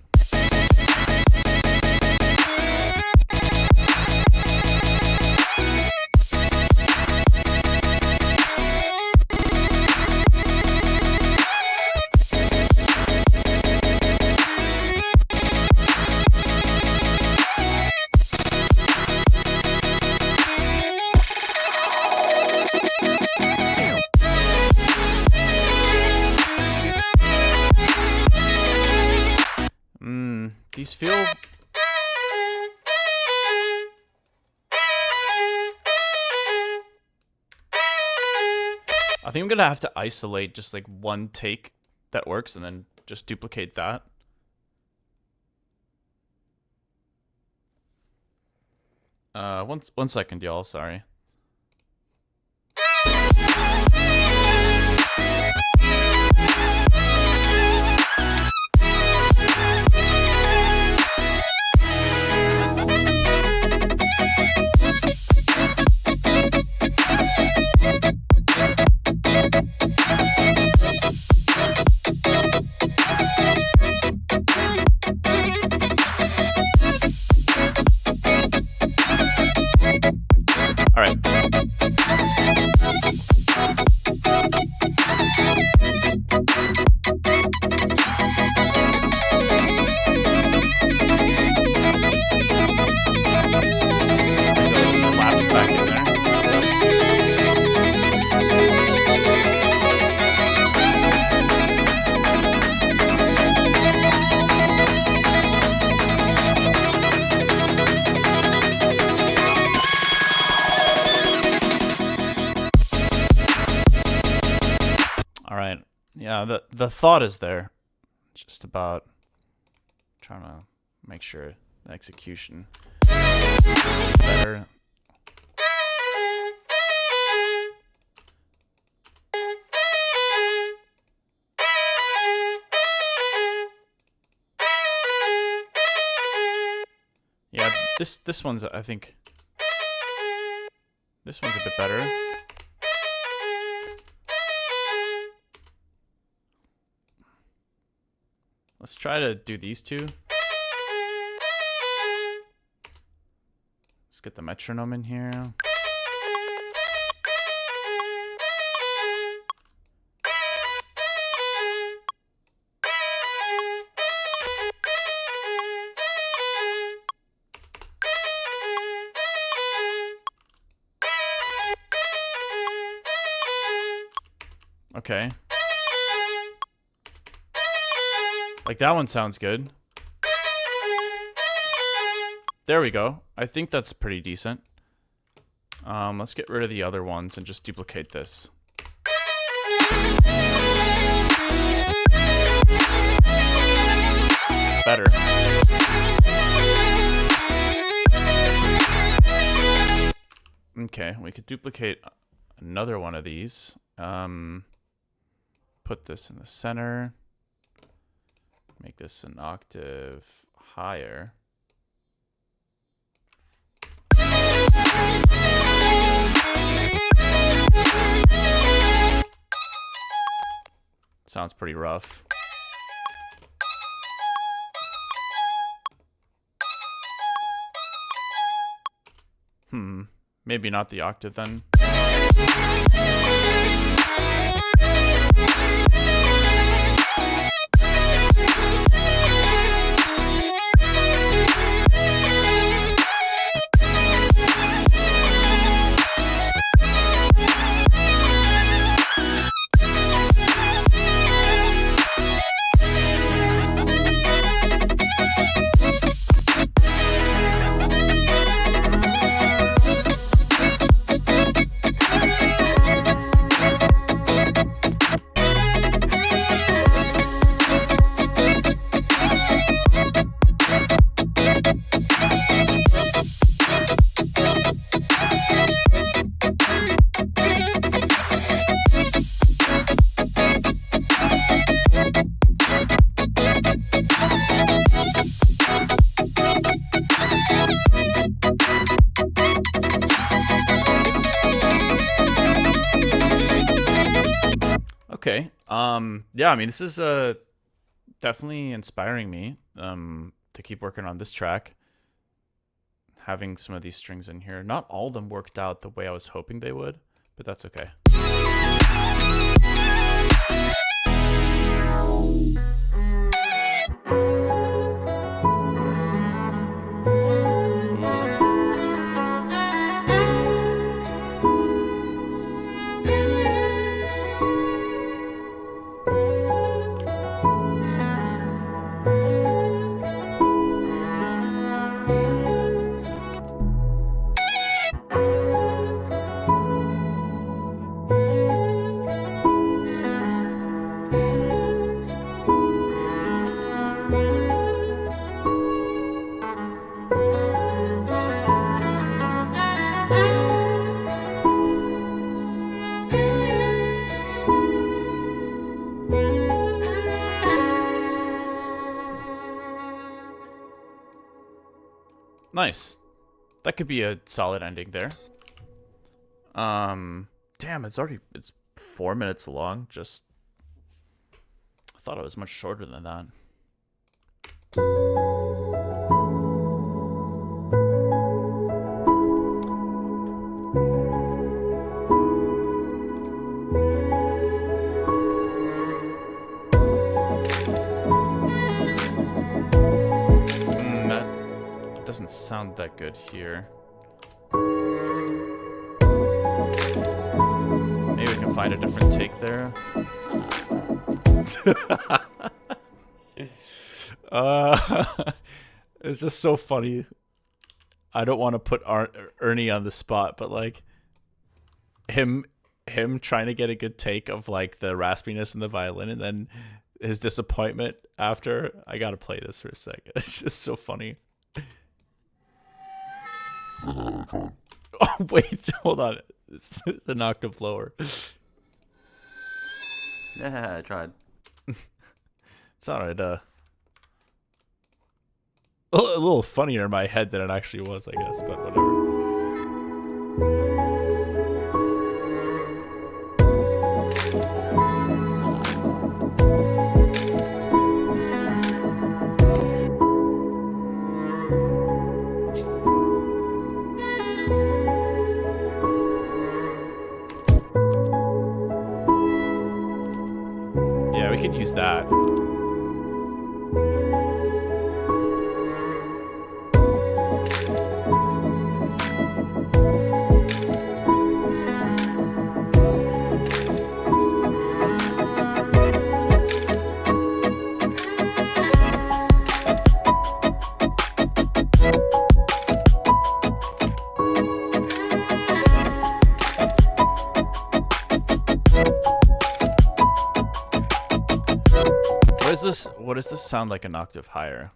Speaker 2: These feel... I think I'm gonna have to isolate just like one take that works and then just duplicate that. One second, y'all, sorry. All right. Those claps back in there. All right. Yeah, the thought is there. Just about trying to make sure the execution is better. Yeah, this one's, I think, this one's a bit better. Let's try to do these two. Let's get the metronome in here. Okay. Like, that one sounds good. There we go. I think that's pretty decent. Let's get rid of the other ones and just duplicate this. Better. Okay, we could duplicate another one of these. Put this in the center. Make this an octave higher. Sounds pretty rough. Maybe not the octave then. Okay. Yeah, I mean, this is definitely inspiring me to keep working on this track. Having some of these strings in here. Not all of them worked out the way I was hoping they would, but that's okay. Nice. That could be a solid ending there. Damn, it's 4 minutes long. Just I thought it was much shorter than that. Doesn't sound that good here. Maybe we can find a different take there. It's just so funny. I don't want to put Ernie on the spot, but like him trying to get a good take of like the raspiness in the violin and then his disappointment after. I gotta play this for a second. It's just so funny. Oh, wait, hold on. It's an octave lower.
Speaker 4: Yeah, I tried.
Speaker 2: It's alright, a little funnier in my head than it actually was, I guess, but whatever. We could use that. is this? What does this sound like an octave higher?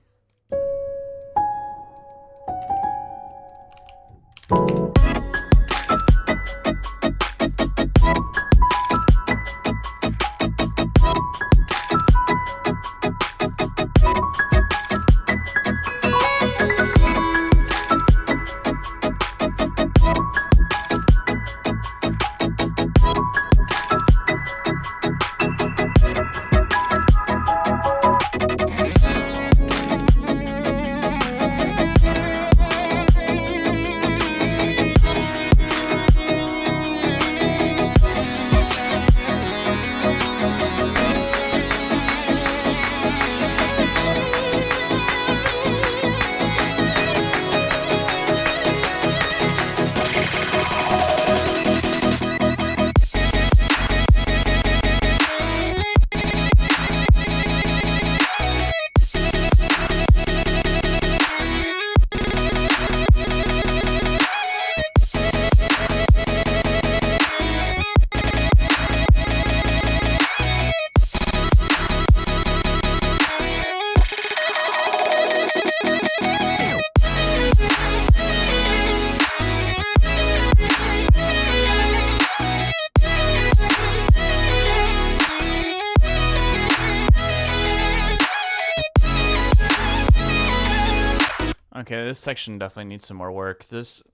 Speaker 2: Okay, this section definitely needs some more work. There's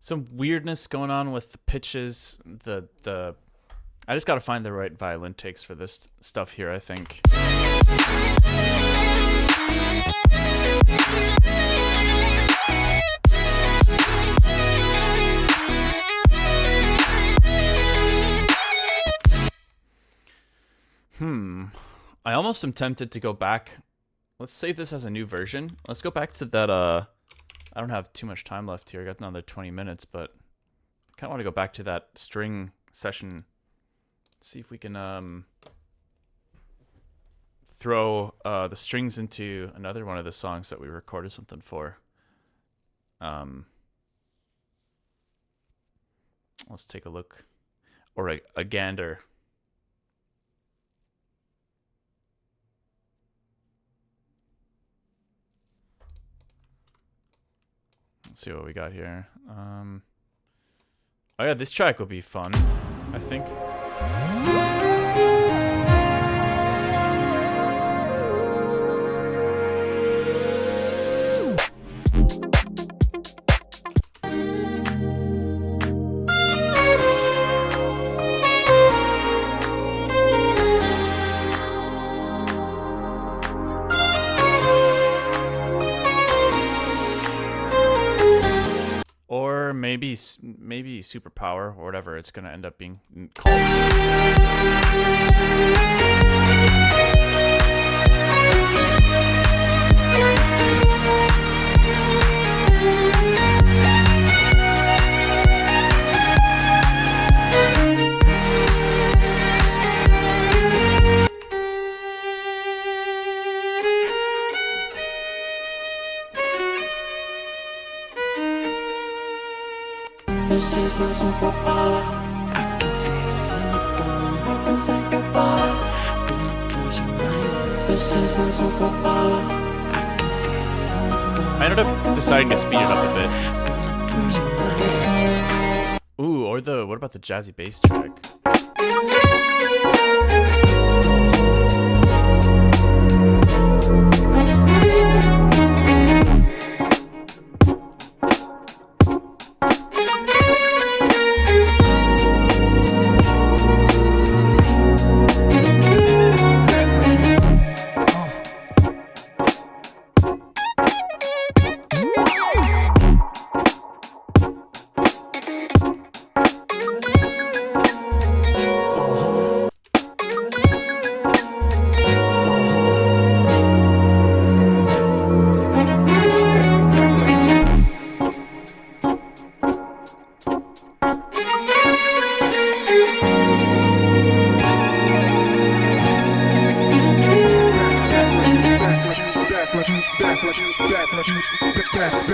Speaker 2: some weirdness going on with the pitches. I just gotta find the right violin takes for this stuff here, I think. I almost am tempted to go back. Let's save this as a new version. Let's go back to that, I don't have too much time left here. I got another 20 minutes, but I kind of want to go back to that string session. See if we can throw the strings into another one of the songs that we recorded something for. Let's take a look. Or a gander. Let's see what we got here. Oh yeah, this track will be fun, I think. Or maybe superpower or whatever it's gonna end up being called.
Speaker 3: This is my superpower. I can feel it in the bone. I can think about it. Don't close your mind. This is my superpower. I can feel it in the bone.
Speaker 2: I ended up deciding to speed it up a bit.
Speaker 3: Don't close your mind.
Speaker 2: Ooh, or what about the jazzy bass track?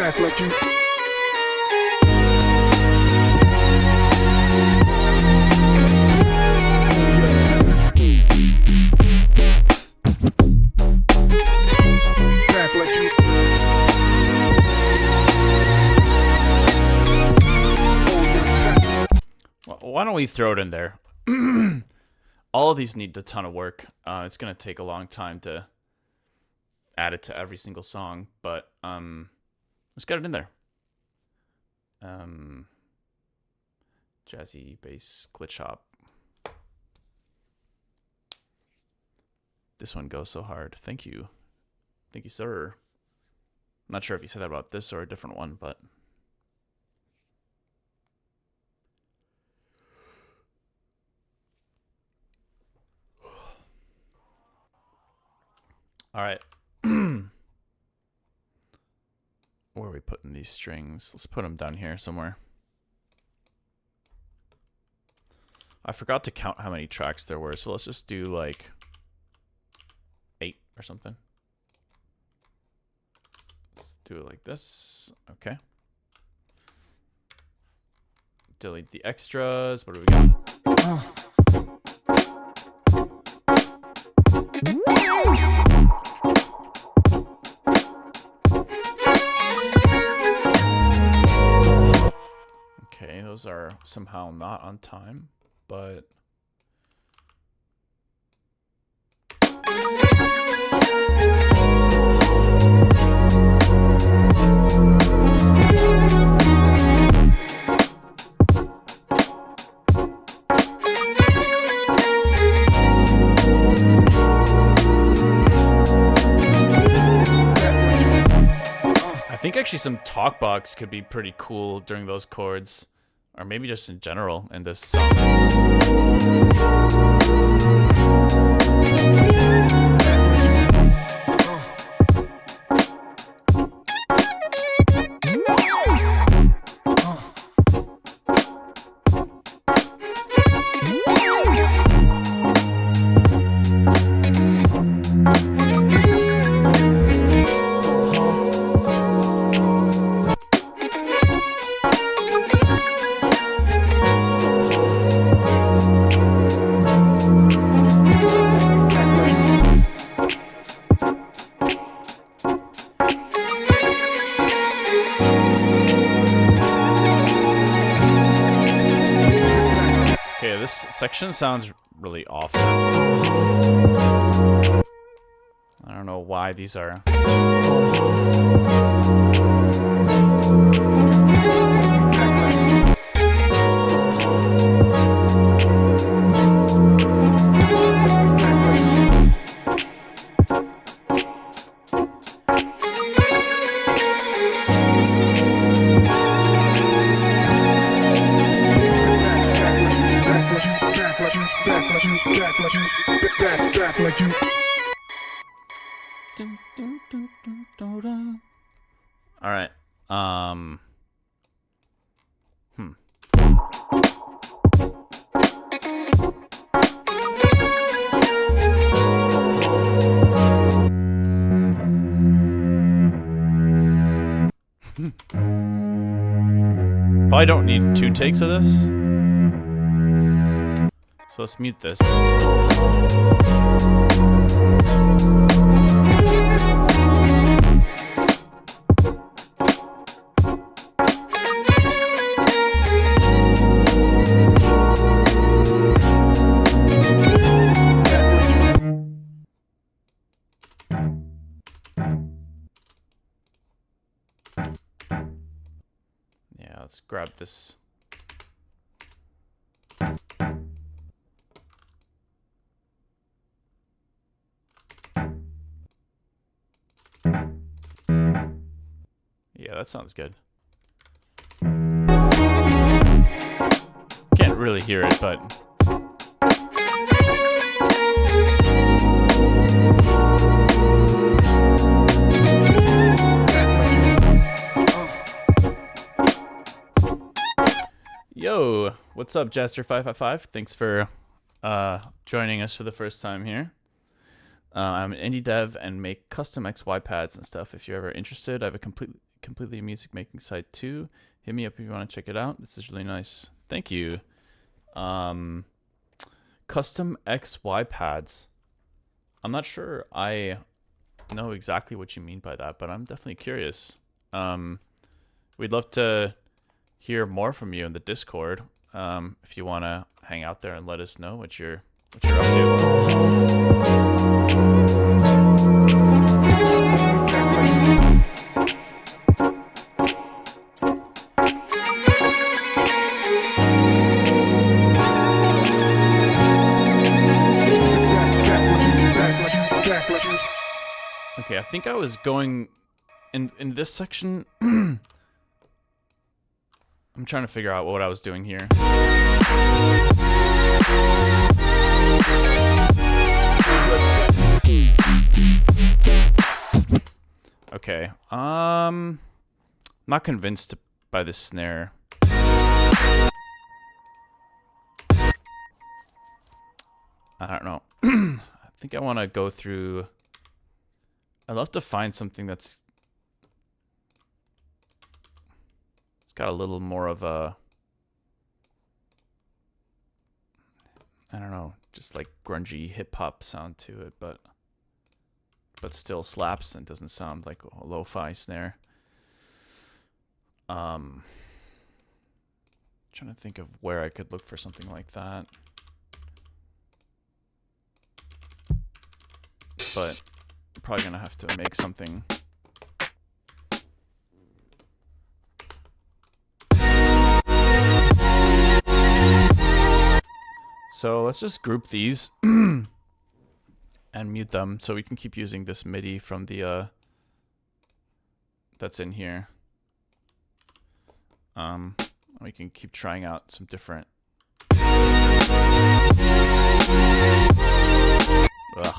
Speaker 4: back like you.
Speaker 2: don't we throw it in there? All of these need a ton of work. It's gonna take a long time to add it to every single song, but let's get it in there. Jazzy bass glitch hop. This one goes so hard. Thank you, sir. I'm not sure if you said that about this or a different one, but. All right. Where are we putting these strings? Let's put them down here somewhere. I forgot to count how many tracks there were, so let's just do like 8 or something. Let's do it like this. Okay. Delete the extras. What do we got? Okay, those are somehow not on time, but I think actually some talkbox could be pretty cool during those chords. Or maybe just in general in this song. Section sounds really awful. I don't know why these are. All right. Probably don't need 2 takes of this. So let's mute this. Yeah, let's grab this. Yeah, that sounds good. Can't really hear it, but... Yo, what's up, Jester555? Thanks for joining us for the first time here. I'm an indie dev and make custom XY pads and stuff. If you're ever interested, I have a completely music making site too. Hit me up if you want to check it out. This is really nice. Thank you. Custom XY pads. I'm not sure I know exactly what you mean by that, but I'm definitely curious. We'd love to hear more from you in the Discord. if you want to hang out there and let us know what you're up to. Okay, I think I was going in this section. I'm trying to figure out what I was doing here. Okay. Not convinced by this snare. I don't know. I think I want to go through. I'd love to find something it's got a little more of a, I don't know, just like grungy hip hop sound to it, but still slaps and doesn't sound like a lo-fi snare. Trying to think of where I could look for something like that. But I'm probably gonna have to make something. So let's just group these and mute them so we can keep using this MIDI from the that's in here. We can keep trying out some different. Ugh.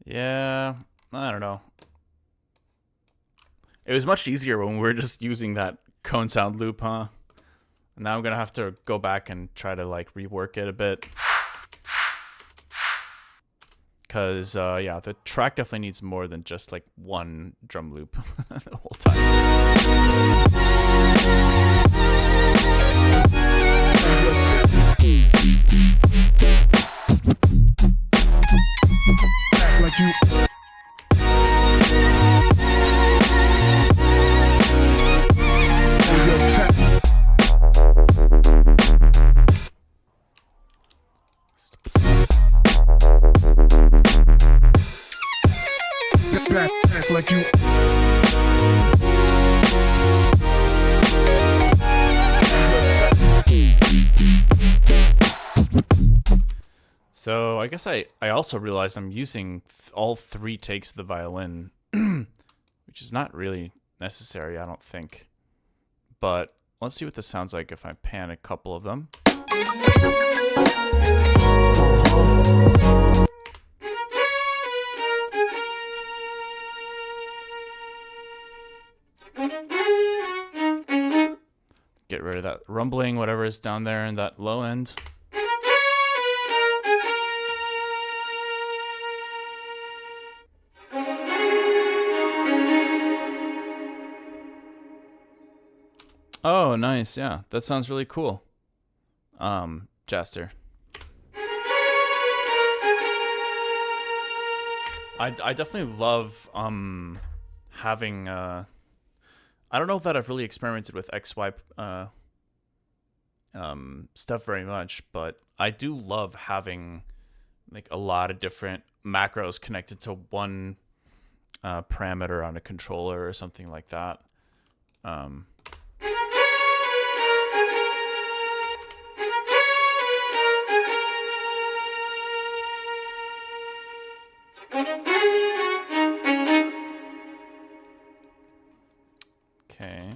Speaker 2: Yeah, I don't know. It was much easier when we were just using that cone sound loop, huh? Now I'm gonna have to go back and try to like rework it a bit. Cause yeah, the track definitely needs more than just like one drum loop the whole time.
Speaker 4: Like you. Back like you.
Speaker 2: So I guess I also realized I'm using all 3 takes of the violin, which is not really necessary, I don't think. But let's see what this sounds like if I pan a couple of them. Get rid of that rumbling, whatever is down there in that low end. Oh, nice. Yeah, that sounds really cool. Jaster. I definitely love having I don't know that I've really experimented with XY stuff very much, but I do love having like a lot of different macros connected to one parameter on a controller or something like that. Okay.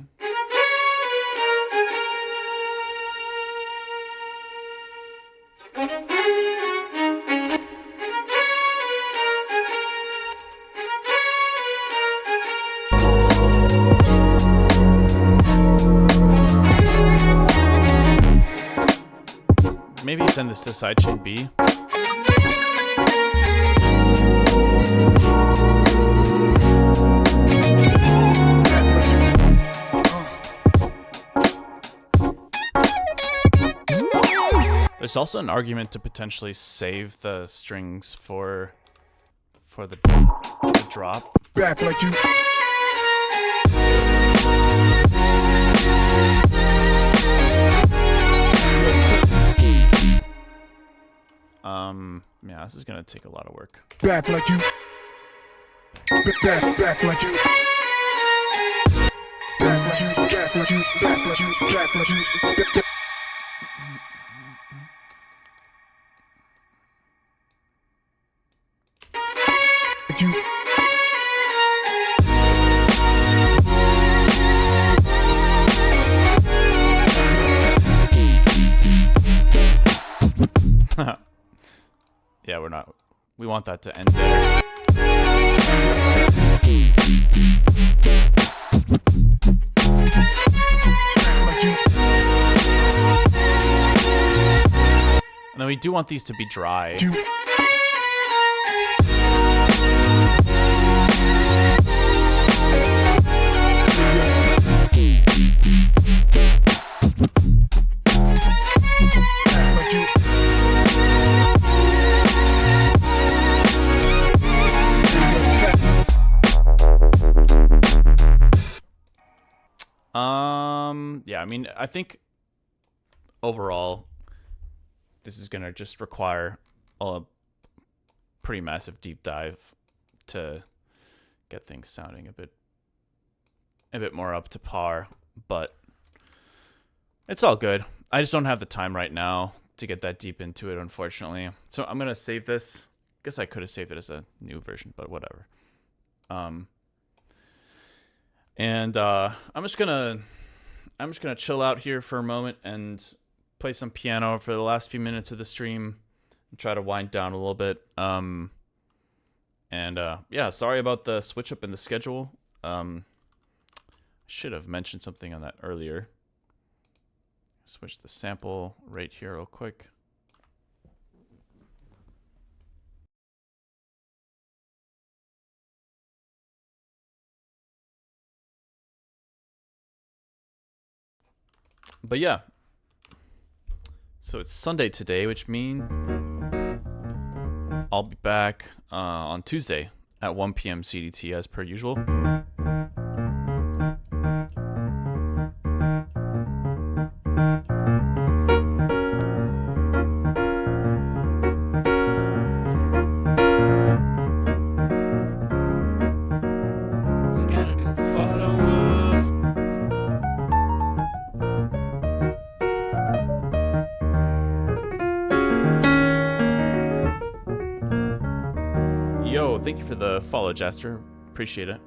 Speaker 2: Maybe send this to sidechain B. There's also an argument to potentially save the strings for the drop.
Speaker 4: Back like you.
Speaker 2: Yeah, this is gonna take a lot of work.
Speaker 4: Back like you. Back like you. Back like you. Back like you. Back like you. Back like you. Like you.
Speaker 2: Yeah, we want that to end there. And then we do want these to be dry. Yeah, I mean, I think overall, this is gonna just require a pretty massive deep dive to get things sounding a bit more up to par, but it's all good. I just don't have the time right now to get that deep into it, unfortunately. So I'm gonna save this. Guess I could have saved it as a new version, but whatever. And I'm just gonna chill out here for a moment and play some piano for the last few minutes of the stream and try to wind down a little bit. Yeah, sorry about the switch up in the schedule. Should have mentioned something on that earlier. Switch the sample rate here real quick. But yeah, so it's Sunday today, which means I'll be back on Tuesday at 1 p.m. CDT as per usual. Thank you for the follow, Jaster. Appreciate it.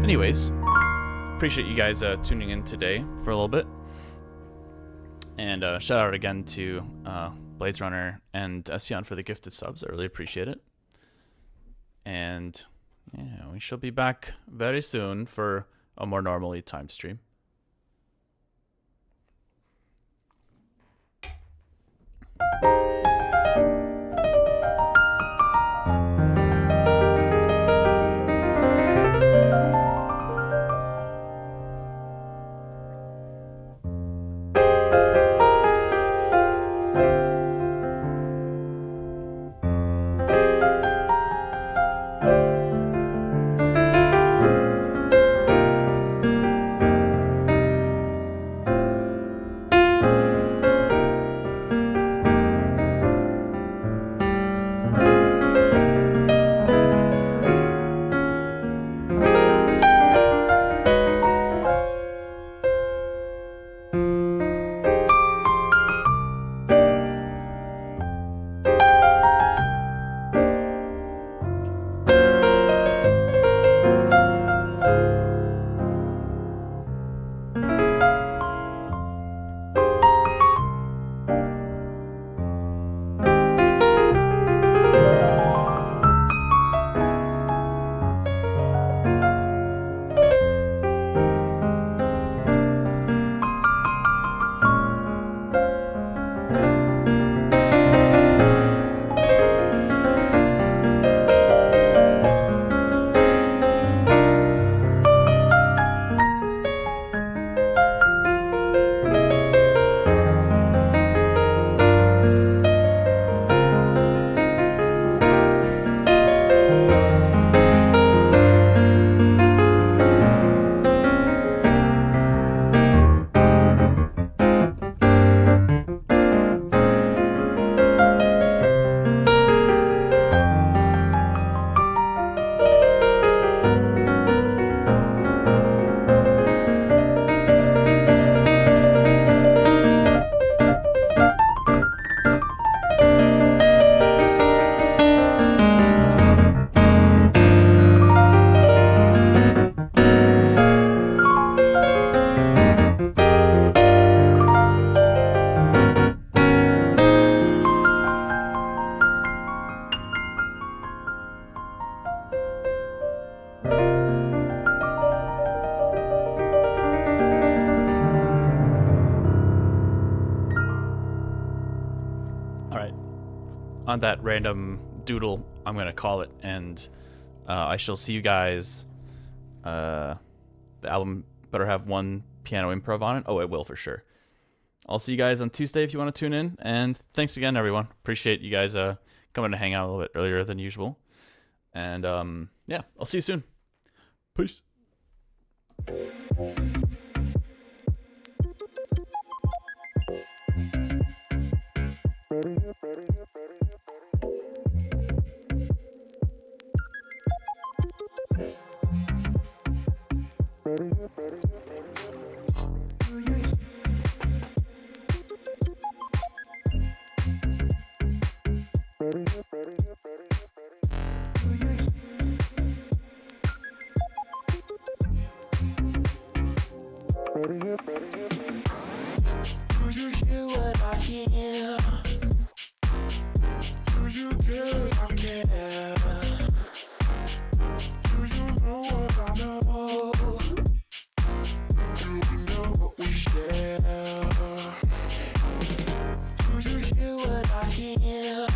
Speaker 2: Anyways, appreciate you guys tuning in today for a little bit. And shout out again to Blades Runner and Ession for the gifted subs. I really appreciate it. And yeah, we shall be back very soon for a more normally timed stream. All right. On that random doodle, I'm going to call it. And I shall see you guys. The album better have one piano improv on it. Oh, it will for sure. I'll see you guys on Tuesday if you want to tune in. And thanks again, everyone. Appreciate you guys coming to hang out a little bit earlier than usual. And yeah, I'll see you soon. Peace.
Speaker 3: Do you hear what I hear? Do you care if I care? Do you know what I know? Do we know what we share? Do you hear what I hear?